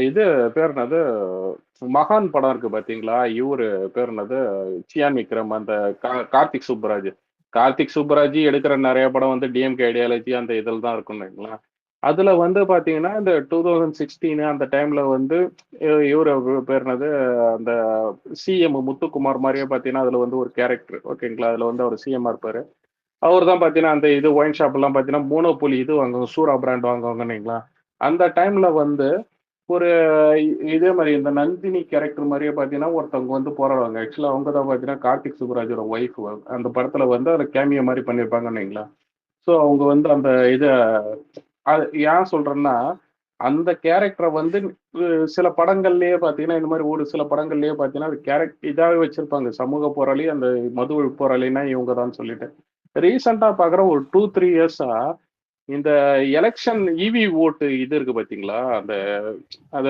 இது பேர் என்னது, மகான் படம் இருக்கு பாத்தீங்களா, இவரு பேர் என்னது, சியான் விக்ரம், அந்த கார்த்திக் சுப்பராஜ் எடுக்கிற நிறைய படம் வந்து டிஎம்கே ஐடியாலஜி அந்த இதில் தான் இருக்கும் இல்லைங்களா? அதுல வந்து பாத்தீங்கன்னா இந்த 2016 அந்த டைம்ல வந்து இவரு பேர் என்னது, அந்த சிஎம் முத்துக்குமார் மாதிரியே பாத்தீங்கன்னா அதுல வந்து ஒரு கேரக்டர் ஓகேங்களா, அதுல வந்து அவர் சிஎம்மா இருப்பாரு. அவர் தான் பாத்தீங்கன்னா அந்த இது ஒயின் ஷாப் எல்லாம் பாத்தீங்கன்னா மோனோபோலி இது வாங்குவாங்க, சூரா பிராண்ட் வாங்குவாங்க இல்லைங்களா? அந்த டைம்ல வந்து ஒரு இதே மாதிரி இந்த நந்தினி கேரக்டர் மாதிரியே பாத்தீங்கன்னா ஒருத்தவங்க வந்து போராடுவாங்க. ஆக்சுவலா அவங்க தான் பாத்தீங்கன்னா கார்த்திக் சுப்பராஜோட ஒய்ஃப். அந்த படத்துல வந்து அதை கேமியோ மாதிரி பண்ணியிருப்பாங்க இல்லைங்களா? ஸோ அவங்க வந்து அந்த இதை ஏன் சொல்றேன்னா, அந்த கேரக்டரை வந்து சில படங்கள்லயே பாத்தீங்கன்னா இந்த மாதிரி ஒரு சில படங்கள்லயே பாத்தீங்கன்னா அது கேரக்டர் இதாவே வச்சிருப்பாங்க, சமூக போராளி, அந்த மது ஒழிப்பு போராளினா இவங்க தான் சொல்லிட்டு. ரீசெண்டா பாக்குற ஒரு 2-3 இயர்ஸா இந்த எலெக்ஷன் இவி ஓட்டு இது இருக்கு பாத்தீங்களா, அந்த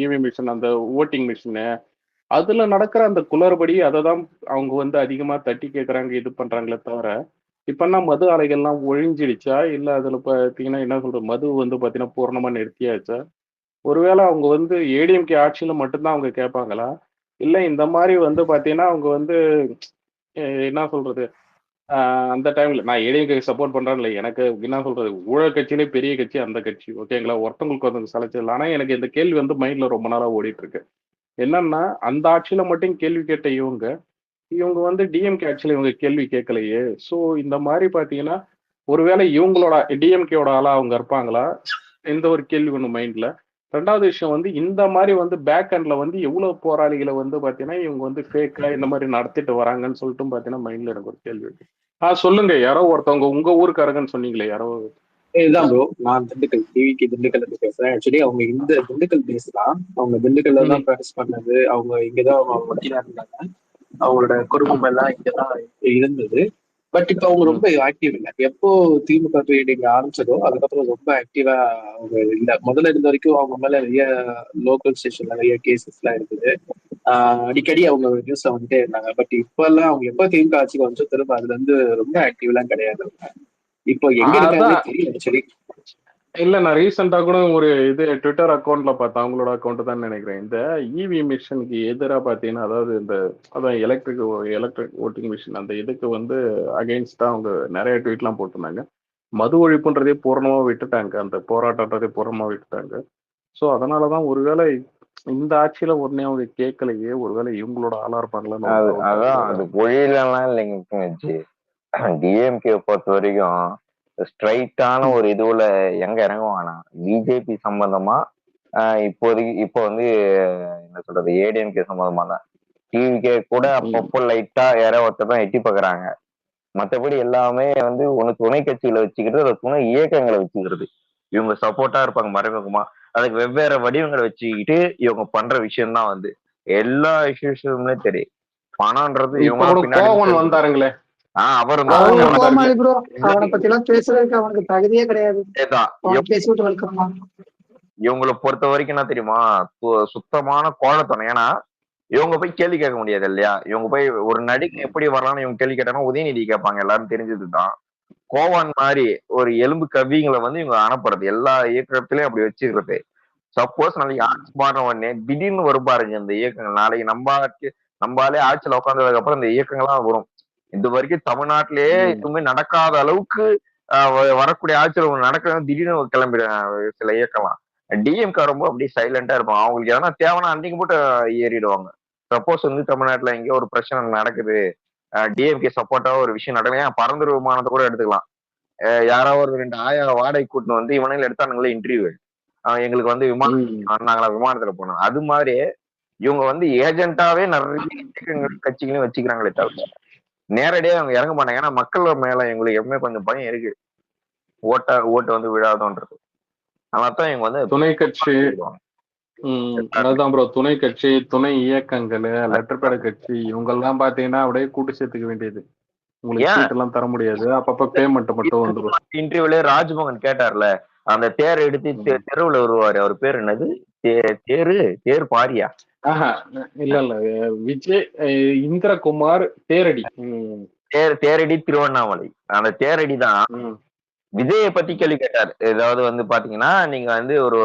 இவி மிஷின், அந்த ஓட்டிங் மிஷினு, அதுல நடக்கிற அந்த குளறுபடி அதை தான் அவங்க வந்து அதிகமா தட்டி கேட்கறாங்க, இது பண்றாங்களே தவிர இப்பன்னா மது ஆலைகள்லாம் ஒழிஞ்சிடுச்சா, இல்ல அதுல பாத்தீங்கன்னா என்ன சொல்றது, மது வந்து பாத்தீங்கன்னா பூர்ணமா நிறுத்தியாச்சா? ஒருவேளை அவங்க வந்து ஏடிஎம்கே ஆட்சியில மட்டும்தான் அவங்க கேட்பாங்களா, இல்ல இந்த மாதிரி வந்து பாத்தீங்கன்னா அவங்க வந்து என்ன சொல்றது, அந்த டைம்ல நான் ஏடிஎம்கே சப்போர்ட் பண்றேன் இல்லை, எனக்கு என்ன சொல்றது, ஊழல் கட்சியிலே பெரிய கட்சி அந்த கட்சி ஓகேங்களா, ஒருத்தவங்களுக்கு வந்து சலைச்சல். ஆனா எனக்கு இந்த கேள்வி வந்து மைண்ட்ல ரொம்ப நாளா ஓடிட்டு இருக்கு. என்னன்னா அந்த ஆட்சியில மட்டும் கேள்வி கேட்ட இவங்க வந்து டிஎம்கே ஆட்சியில இவங்க கேள்வி கேட்கலையே. ஸோ இந்த மாதிரி பாத்தீங்கன்னா ஒருவேளை இவங்களோட டிஎம்கேவோட ஆளா அவங்க இருப்பாங்களா, இந்த ஒரு கேள்வி ஒண்ணு மைண்ட்ல. 2வது விஷயம் வந்து இந்த மாதிரி வந்து பேக் ஹேண்ட்ல வந்து எவ்வளவு போராளிகளை வந்து பாத்தீங்கன்னா இவங்க வந்து ஃபேக்கா இந்த மாதிரி நடத்திட்டு வராங்கன்னு சொல்லிட்டு பாத்தீங்கன்னா மைண்ட்ல எனக்கு ஒரு கேள்வி இருக்கு. சொல்லுங்க, யாரோ ஒருத்தவங்க உங்க ஊருக்காரங்கன்னு சொன்னீங்களே, யாரோ? இதுதான் ப்ரோ, நான் டிவிக்கு திண்டுக்கல்ல இருந்து பேசுறேன். ஆக்சுவலி அவங்க இந்த திண்டுக்கல் பேஸ் தான், அவங்க திண்டுக்கல்ல தான் ப்ராக்டிஸ் பண்ணது, அவங்க இங்கதான் அவங்க வக்கீலா இருந்தாங்க, அவங்களோட குடும்பம் எல்லாம் இங்கதான் இருந்தது. பட் இப்ப அவங்க ரொம்ப ஆக்டிவ் இல்லை. எப்போ திமுக ட்ரேடிங் ஆரம்பிச்சதோ அதுக்கப்புறம் ரொம்ப ஆக்டிவா அவங்க இல்லை. முதல்ல இருந்த வரைக்கும் அவங்க மேல நிறைய லோக்கல் ஸ்டேஷன்ல நிறைய கேசஸ் எல்லாம் இருக்குது. அடிக்கடி அவங்க நியூஸ்ல வந்துட்டே இருந்தாங்க. பட் இப்ப எல்லாம் அவங்க எப்ப திமுக ஆட்சிக்கு வந்து திரும்ப அதுல இருந்து ரொம்ப ஆக்டிவ் எல்லாம் கிடையாது. இப்போ எங்க இருக்காங்கன்னே அதான் தெரியல ஆக்சுவலி. இல்ல நான் ரீசெண்டா கூட ஒரு ட்விட்டர் அக்கௌண்ட்ல பார்த்தேன், அவங்களோட அக்கௌண்ட் தான் நினைக்கிறேன். இந்த இவி மிஷினுக்கு எதிராக பார்த்தீங்கன்னா, அதாவது அதான் எலக்ட்ரிக் ஓட்டிங் மிஷின் அந்த இதுக்கு அகைன்ஸ்டா அவங்க நிறைய ட்வீட்லாம் போட்டிருந்தாங்க. மது ஒழிப்புன்றதே பூரணமா விட்டுட்டாங்க, அந்த போராட்டன்றதே பூரணமா விட்டுட்டாங்க. ஸோ அதனாலதான் ஒருவேளை இந்த ஆட்சியில உடனே அவங்க கேட்கலையே, ஒருவேளை இவங்களோட ஆளா இருப்பாங்களான்னு ஒரு doubt அதான் அதுல. அது பொழியலாம் இல்லைங்க. டிஎம்கே பொறுத்த வரைக்கும் ஸ்ட்ரைட்டான ஒரு இதுல எங்க இறங்குவானா பிஜேபி சம்பந்தமா இப்போதைக்கு இப்போ என்ன சொல்றது ஏடிஎம்கே சம்பந்தமா தான். டிவிகே கூட அப்பப்போ லைட்டா யாரோ ஒருத்தர் தான் எட்டி பாக்குறாங்க. மற்றபடி எல்லாமே ஒண்ணு துணை கட்சிகளை வச்சுக்கிறது, அதை துணை இயக்கங்களை வச்சுக்கிறது. இவங்க சப்போர்ட்டா இருப்பாங்க மறைமுகமா, அதுக்கு வெவ்வேறு வடிவங்களை வச்சுக்கிட்டு இவங்க பண்ற விஷயம் தான் எல்லா இஷ்யூஸுமே தெரியும். பணம்ன்றது இப்ப இவங்க கூட பின்னாடி கோவன் வந்தாருங்களே, அவர் அவங்க கோவன் கோமாளி வந்தாரு. ப்ரோ. அவனை பத்தி எல்லாம் பேசுறதுக்கு அவனுக்கு தகுதியே கிடையாது. தான் அவன் பேசிவிட்டு வளர்க்கணுமா? இவங்களை பொறுத்த வரைக்கும் என்ன தெரியுமா, சுத்தமான கோழத்தனம். ஏன்னா இவங்க போய் கேள்வி கேட்க முடியாது இல்லையா. இவங்க போய் ஒரு நடிகை எப்படி வரலாம்னு இவங்க கேள்வி கேட்டாங்கன்னா உதயநிதி கேட்பாங்க, எல்லாரும் தெரிஞ்சதுதான். கோவான் மாதிரி ஒரு எலும்பு கவிங்களை இவங்க அனுப்புறது, எல்லா இயக்கத்திலயும் அப்படி வச்சுக்கிறது. சப்போஸ் நாளைக்கு ஆட்சி மாறின உடனே திடீர்னு வரும் பாருங்க இந்த இயக்கங்கள். நாளைக்கு நம்மளாலே ஆட்சியில உட்காந்ததுக்கு அப்புறம் இந்த இயக்கங்கள்லாம் வரும். இது வரைக்கும் தமிழ்நாட்டிலேயே எதுவுமே நடக்காத அளவுக்கு வரக்கூடிய ஆட்சியில் நடக்க திடீர்னு கிளம்பிடுவாங்க சில இயக்கம்லாம். டிஎம்கே ரொம்ப அப்படியே சைலண்டா இருப்பாங்க. அவங்களுக்கு எதனா தேவைன்னா அன்னைக்கு போட்டு ஏறிடுவாங்க. சப்போஸ் தமிழ்நாட்டுல எங்கேயோ ஒரு பிரச்சனை நடக்குது, டிஎம்கே சப்போர்ட்டா ஒரு விஷயம் நடக்கல, பறந்துரு விமானத்தை கூட எடுத்துக்கலாம். யாராவது ஒரு 2 ஆயா வாடகை கூட்டின்னு இவனையில எடுத்தானுங்களே இன்டர்வியூ, எங்களுக்கு விமானங்களா விமானத்துல போனோம். அது மாதிரி இவங்க ஏஜென்ட்டாவே நிறைய கட்சிகளையும் வச்சுக்கிறாங்களே தவிர நேரடியாக அவங்க இறங்க மாட்டாங்க. ஏன்னா மக்கள் மேல எங்களுக்கு எப்பவுமே கொஞ்சம் பயம் இருக்கு, ஓட்டு விழாதோன்றது. அதனால்தான் இவங்க துணை கட்சி அதுதான் ப்ரோ, துணை கட்சி, துணை இயக்கங்கள், லெட்டர் பேட கட்சி இவங்கெல்லாம் பாத்தீங்கன்னா அப்படியே கூட்டு சேர்த்துக்க வேண்டியது. உங்களுக்கு சீட் எல்லாம் தர முடியாது, அப்பப்ப பேமெண்ட் மட்டும் வந்துடும். இன்டர்வியூல ராஜ்மோகன் கேட்டார்ல, அந்த தேர் எடுத்து தெருவுல வருவாரு, அவர் பேர் என்னது, தேர் பாரியா? இல்ல விஜய் இந்திரகுமார் தேரடி. தேரடி திருவண்ணாமலை. அந்த தேரடி தான் விஜயை பத்தி கேள்வி கேட்டார். ஏதாவது பாத்தீங்கன்னா நீங்க ஒரு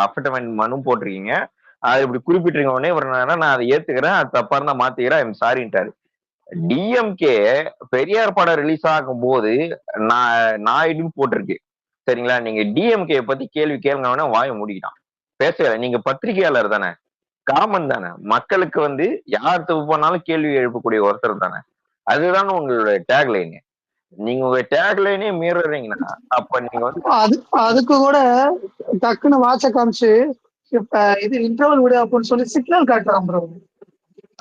அஃபிடமெண்ட் மனு போட்டிருக்கீங்க, அது இப்படி குறிப்பிட்டிருக்க உடனே நான் அதை ஏத்துக்கிறேன், அது தப்பா இருந்தா மாத்திக்கிறேன், ஐம் சாரின்ட்டாரு. டிஎம்கே பெரியார் படம் ரிலீஸ் ஆகும் போது நாயுடுன்னு போட்டிருக்கு சரிங்களா. நீங்க டிஎம்கே பத்தி கேள்வி கேளுங்க, வாய மூடிக்கிட்டான், பேசல. நீங்க பத்திரிகையாளர் தானே, காமன் தானே, மக்களுக்கு யார் தப்பு பண்ணாலும் கேள்வி எழுப்பக்கூடிய ஒருத்தர் தானே. அதுதான் உங்களோட டேக்லைன். நீங்க உங்க டேக்லைனே மீறீங்கன்னா அப்ப நீங்க அதுக்கு கூட டக்குன்னு வாட்ச காமிச்சு இது இன்டர்வல் விடு அப்படின்னு சொல்லி சிக்னல் காட்டுறான் ப்ரோ.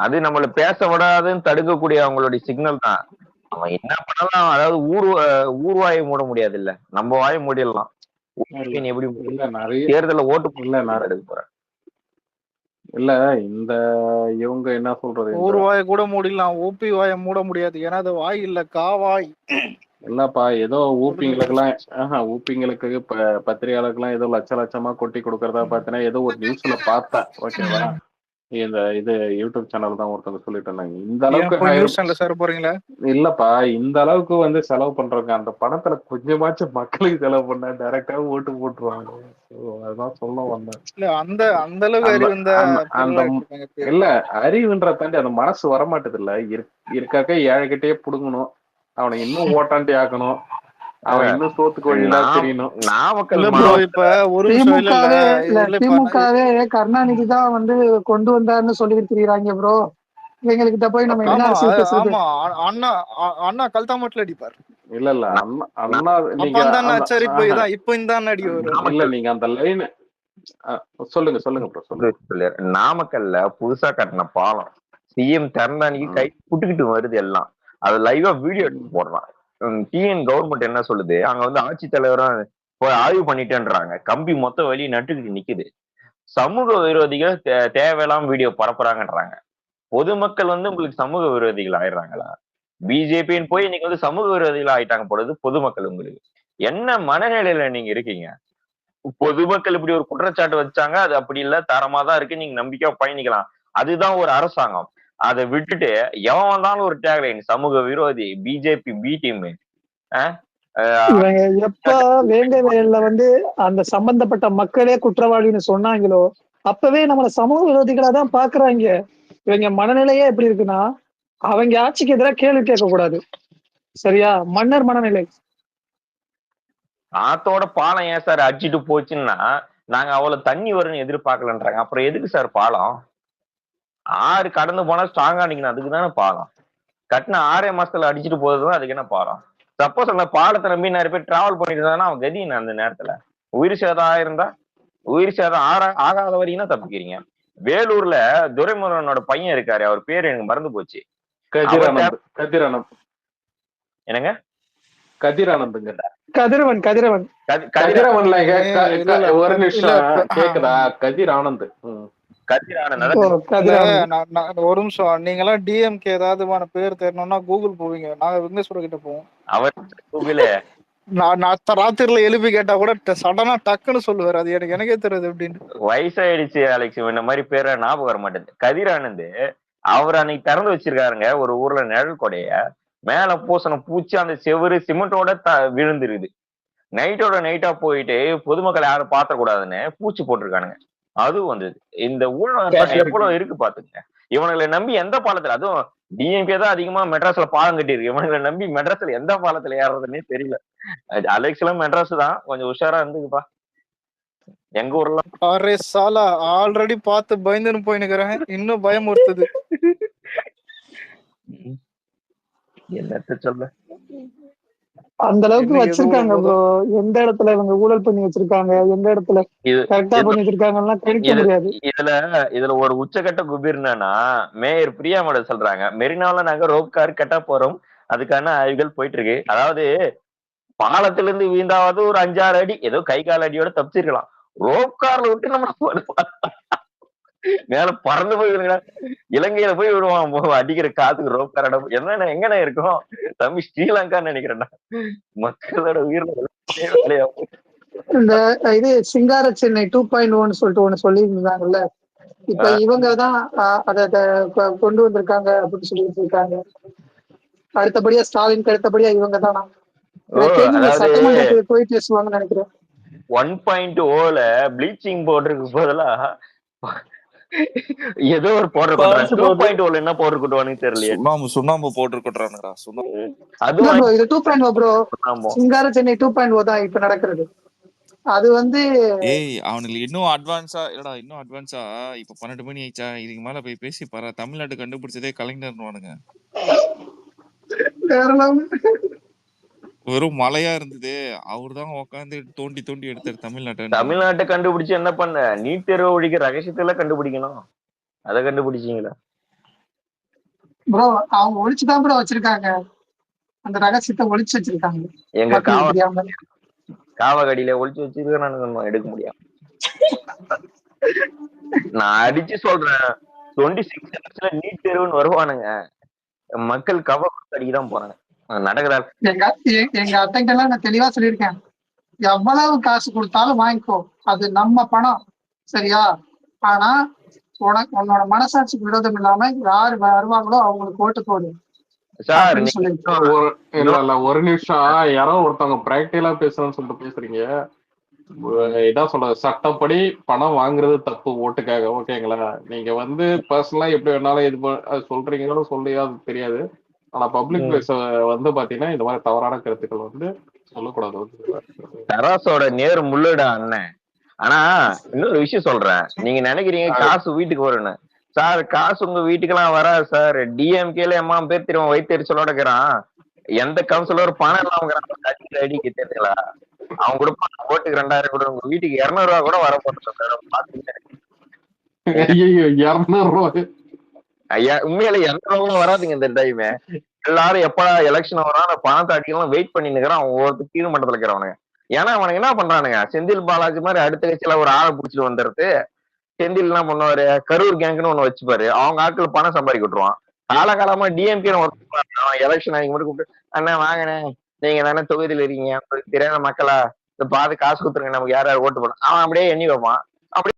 அது நம்மள பேச விடாதுன்னு தடுக்கக்கூடிய அவங்களுடைய சிக்னல் தான். அவன் என்ன பண்ணலாம், அதாவது ஊர்வாயை மூட முடியாது இல்ல, நம்ம வாயை மூடிடலாம். எப்படி தேர்தல ஓட்டு எடுக்க போற இல்ல இந்த இவங்க என்ன சொல்றது, ஒரு வாயை கூட மூடிடலாம், ஓபி வாயை மூட முடியாது, ஏன்னா அது வாய் இல்ல காவாய். இல்லப்பா ஏதோ ஊப்பிங்களுக்கு பத்திரிகையாளருக்குலாம் ஏதோ லட்சமா கொட்டி கொடுக்கறதா பார்த்தேன்னா ஏதோ ஒரு நியூஸ்ல பார்த்தேன். ஓகேவா, இது யூடியூப் சேனல் தான் ஒருத்தவங்க சொல்லிட்டு இருந்தாங்க. இந்த அளவுக்கு இல்லப்பா, இந்த அளவுக்கு செலவு பண்றாங்க, அந்த பணத்துல கொஞ்சமாச்சும் மக்களுக்கு செலவு பண்ண டைரக்டா ஓட்டு போட்டுருவாங்க. அதான் சொல்ல வந்தேன். இல்ல அறிவுன்ற தாண்டி அந்த மனசு வரமாட்டது இல்ல, இருக்காக்க ஏழைகிட்டே புடுங்கணும், அவனை இன்னும் ஓட்டாண்டி ஆக்கணும், அவன் இன்னும் சோத்துக்கு வழியெல்லாம் தெரியணும். திமுகவே கருணாநிதி தான் கொண்டு வந்தாருன்னு சொல்லிட்டு தெரியுறாங்க ப்ரோ. இவங்ககிட்ட போய் நம்ம என்ன அரசியல் பேசுறது? அண்ணா கல்தாமட்ல அடிப்பார். இல்ல அண்ணா நீங்க இப்ப இந்த அடி இல்ல நீங்க அந்த லைன் சொல்லுங்க ப்ரோ, சொல்லுங்க. நாமக்கல்ல புதுசா கட்டின பாலம் சிஎம் திறந்தானிக்கு கை புட்டுக்கிட்டு வருது எல்லாம், அது லைவா வீடியோ எடுத்து போடுறான். டிஎன் கவர்மெண்ட் என்ன சொல்லுது, அங்க ஆட்சித்தலைவரும் போய் ஆய்வு பண்ணிட்டேன்றாங்க, கம்பி மொத்த வழி நட்டுக்கிட்டு நிக்குது. சமூக விரோதிகள் தேவையில்லாம வீடியோ பரப்புறாங்கன்றாங்க. பொதுமக்கள் உங்களுக்கு சமூக விரோதிகள் ஆயிடுறாங்களா? பிஜேபின்னு போய் இன்னைக்கு சமூக விரோதிகள் ஆயிட்டாங்க பொழுது பொதுமக்கள் உங்களுக்கு என்ன மனநிலையில நீங்க இருக்கீங்க? பொதுமக்கள் இப்படி ஒரு குற்றச்சாட்டு வச்சாங்க, அது அப்படி இல்ல, தரமா தான் இருக்கு, நீங்க நம்பிக்கையா பயணிக்கலாம். அதுதான் ஒரு அரசாங்கம். அதை விட்டுட்டு எவன் வந்தாலும் ஒரு டேக்லைன் சமூக விரோதி, பிஜேபி பி டீம். இவங்க எப்ப வேங்க வயல்ல வந்து அந்த சம்பந்தப்பட்ட மக்களே குற்றவாளின்னு சொன்னாங்களோ அப்பவே நம்மள சமூக விரோதிகளா தான் பாக்குறாங்க. இவங்க மனநிலையே எப்படி இருக்குன்னா, அவங்க ஆட்சிக்கு எதிராக கேள்வி கேட்க கூடாது. சரியா? மன்னர் மனநிலை. ஆத்தோட பாலம் ஏன் சார் அடிச்சுட்டு போச்சுன்னா நாங்க அவ்வளவு தண்ணி வரும்னு எதிர்பார்க்கலன்றாங்க. அப்புறம் எதுக்கு சார் பாலம்? ஆறு கடந்து போனா ஸ்ட்ராங்கா நிக்கணும், அதுக்கு தானே பாலம். கட்டின 6 மாசத்துல அடிச்சுட்டு போகுதுதான் அதுக்கு என்ன பாலம்? சப்போஸ் அந்த பாலத்தை நம்பி நிறைய பேர் டிராவல் பண்ணிட்டு இருந்தாங்கன்னா அவன் கதின்னு அந்த நேரத்துல உயிர் சேதம் ஆயிருந்தா, உயிர் சேதம் ஆகாத வரைக்கும் தான் தப்பிக்கிறீங்க. வேலூர்ல துரைமுருகனோட பையன் இருக்காரு, அவர் பேரு எனக்கு மறந்து போச்சு. என்னங்க? கதிரானந்துங்க. கதிரவன் கதிரவன் கதிரவன்ல ஒரு நிமிஷம் கேக்குதா? கதிர் ஆனந்த். ஒரு நிமிஷம். நீங்க எல்லாம் டிஎம்கே ஏதாவது பேர் தெரியணும்னா கூகுள் போவீங்க, நாங்க விக்னேஸ்வர கிட்ட போவோம். நான் ராத்திரில எழுப்பி கேட்டா கூட சடனா டக்குன்னு சொல்லுவாரு, அது எனக்கே தெரியாது அப்படின்னு. வயசாயிடுச்சு அலெக்ஸ், இந்த மாதிரி பேரை ஞாபகம் வர மாட்டேங்குது. கதிரானந்து அவர் அன்னைக்கு திறந்து வச்சிருக்காருங்க ஒரு ஊர்ல நிழல் கொடைய, மேல பூசண பூச்சி அந்த செவரு சிமெண்டோட விழுந்துருது. நைட்டோட நைட்டா போயிட்டு பொதுமக்களை யாரும் பாத்திர கூடாதுன்னு பூச்சி போட்டிருக்கானுங்க. அதுவும் வந்தது. இந்த ஊழல் எவ்வளவு இருக்கு பாத்துங்க. இவனுங்களை நம்பி எந்த பாலத்துல, அதுவும் டிஎம்கே தான் அதிகமா மெட்ராஸ்ல பாலம் கட்டி இருக்கு. இவனுங்களை நம்பி மெட்ராஸ்ல எந்த பாலத்துல ஏறதுன்னே தெரியல. அலெக்ஸ் எல்லாம் மெட்ராஸ் தான், கொஞ்சம் உஷாரா இருந்துக்குப்பா. எங்க ஊர்ல அரே சாலா ஆல்ரெடி பார்த்து பயந்துன்னு போயினுக்கிறேன், இன்னும் பயம் ஒருத்தது. என்னத்த சொல்ல, அந்த அளவுக்கு வச்சிருக்காங்க ப்ரோ. எந்த இடத்துல இவங்க ஊழல் பண்ணி வச்சிருக்காங்க, எந்த இடத்துல கரெக்டா பண்ணி வச்சிருக்காங்கன்னா கணிக்க முடியாது. இதுல ஒரு உச்சகட்ட குபீர் என்னன்னா, மேயர் பிரியா மேடம் சொல்றாங்க, மெரினால நாங்க ரோப் கார் கட்ட போறோம், அதுக்கான ஆய்வுகள் போயிட்டு இருக்கு. அதாவது பாலத்துல இருந்து வீழ்ந்தாவது ஒரு 5-6 அடி ஏதோ கை கால் அடியோட தப்பிச்சிருக்கலாம். ரோப் கார்ல விட்டு நம்ம மேல பறந்து போய் இலங்கையில போய் விடுவான் அடிக்கிற காத்துக்கு ரோப் கார் என்னென்ன எங்கண்ணா இருக்கும் தம்பி, ஸ்ரீலங்கான்னு நினைக்கிறேன்னா. மக்களோட உயிரில இந்த இது சிங்கார சென்னை 2.1 சொல்லிட்டு ஒண்ணு சொல்லி இருந்தாங்கல்ல, இப்ப இவங்கதான் அத கொண்டு வந்திருக்காங்க அப்படின்னு சொல்லிட்டு இருக்காங்க. அடுத்தபடியா ஸ்டாலினுக்கு அடுத்தபடியா இவங்க தானா சட்டமன்றத்துக்கு போய் பேசுவாங்கன்னு நினைக்கிறேன். 1.0ல ப்ளீச்சிங் பவுடருக்கு பதிலா ஏதோ ஒரு பவுடர் கொட்டுறாங்க. 2.0ல என்ன பவுடர் கொட்டுவானுன்னு தெரியலையே. சுண்ணாம்பு பவுடர் கொட்டுறானுடா. அதுவும் இது 2.0 ப்ரோ. சிங்கார சென்னை 2.0 தான் இப்ப நடக்கிறது. அது வந்து அவனுக்கு இன்னும் அட்வான்ஸா இல்லடா, இன்னும் அட்வான்ஸா. இப்ப 12 மணி ஆயிடுச்சா, இதுக்கு மேல போய் பேசி பாரு. தமிழ்நாட்டு கண்டுபிடிச்சதே கலைஞர்னுவானுங்க. வெறும் மலையா இருந்தது, அவரு தான் உட்காந்து தோண்டி தோண்டி எடுத்தாரு தமிழ்நாட்டை கண்டுபிடிச்சு என்ன பண்ண? நீட் தேர்வு ஒழிக்க ரகசியத்துல கண்டுபிடிக்கணும், அதை கண்டுபிடிச்சீங்களா ப்ரோ? அவங்க ஒழிச்சுதான் ப்ரோ வச்சிருக்காங்க, அந்த ரகசியத்தை ஒழிச்சு வச்சிருக்காங்க. எங்க காவகடியில ஒழிச்சு வச்சிருக்க எடுக்க முடியாது. நான் அடிச்சு சொல்றேன், 26 நீட் தேர்வுன்னு வருவானுங்க, மக்கள் கவ அடிக்கதான் போறாங்க. நடக்குறாரு. எங்க அத்தைகிட்ட எல்லாம் நான் தெளிவா சொல்லியிருக்கேன், எவ்வளவு காசு கொடுத்தாலும் வாங்கிக்கோ, அது நம்ம பணம், சரியா? ஆனா உன்னோட மனசாட்சிக்கு விரோதம் இல்லாம யாரு வருவாங்களோ அவங்களுக்கு ஓட்டு போடு. ஒரு நிமிஷம், யாரோ ஒருத்தவங்க பிராக்டிகலா பேசணும்னு சொல்லிட்டு பேசுறீங்க. இதான் சொல்ற, சட்டப்படி பணம் வாங்குறது தப்பு ஓட்டுக்காக, ஓகேங்களா? நீங்க பர்சனலா எப்படி வேணாலும் இது சொல்றீங்களோ சொல்லியா அது தெரியாது. ஆனா பப்ளிக் பிளேஸ் பாத்தீங்கன்னா இந்த மாதிரி தவறான கருத்துக்கள் சொல்லக்கூடாது. தராசோட நேர் முள்ளுடா அண்ணன். ஆனா இன்னொரு விஷயம் சொல்றேன், நீங்க நினைக்கிறீங்க காசு வீட்டுக்கு வரும்னு. சார் காசு உங்க வீட்டுக்கெல்லாம் வராது சார். டிஎம்கேல எம்மா பேர் திரும்ப வைத்தறிச்சலோட இருக்கிறான். எந்த கவுன்சிலர் பணம் இல்லாம அடிக்க தெரியுங்களா? அவன் கொடுப்பான் ஓட்டுக்கு 2000 கூட, உங்க வீட்டுக்கு 200 ரூபா கூட வர போட்டு ஐயா. உண்மையில 200 ரூபா வராதுங்க இந்த டைம். எல்லாரும் எப்படா எலெக்ஷன் வரும் அந்த பணத்தை அடிக்கலாம் வெயிட் பண்ணி நிக்கிறான் அவன் ஒருத்தர் கீழ் மண்டலத்துல இருக்கிறவனுங்க. ஏன்னா அவனுக்கு என்ன பண்றானுங்க, செந்தில் பாலாஜி மாதிரி அடுத்த கட்சியில ஒரு ஆளை பிடிச்சிட்டு வந்துடுறது. செந்தில் என்ன பண்ணுவாரு, கரூர் கேங்குன்னு ஒண்ணு வச்சுப்பாரு, அவங்க ஆட்கள் பணம் சம்பாதிக்க விட்டுருவான். காலகாலமா டிஎம்கே எலெக்ஷன் ஆகி மட்டும் கூப்பிட்டு, அண்ணா வாங்கினே நீங்க தானே தொகுதியில் இருக்கீங்க, தெரியாத மக்களா இந்த பாத்து காசு கொடுத்துருங்க, நமக்கு யார் யார் ஓட்டு போடணும், அவன் அப்படியே எண்ணி வைப்பான். அப்படி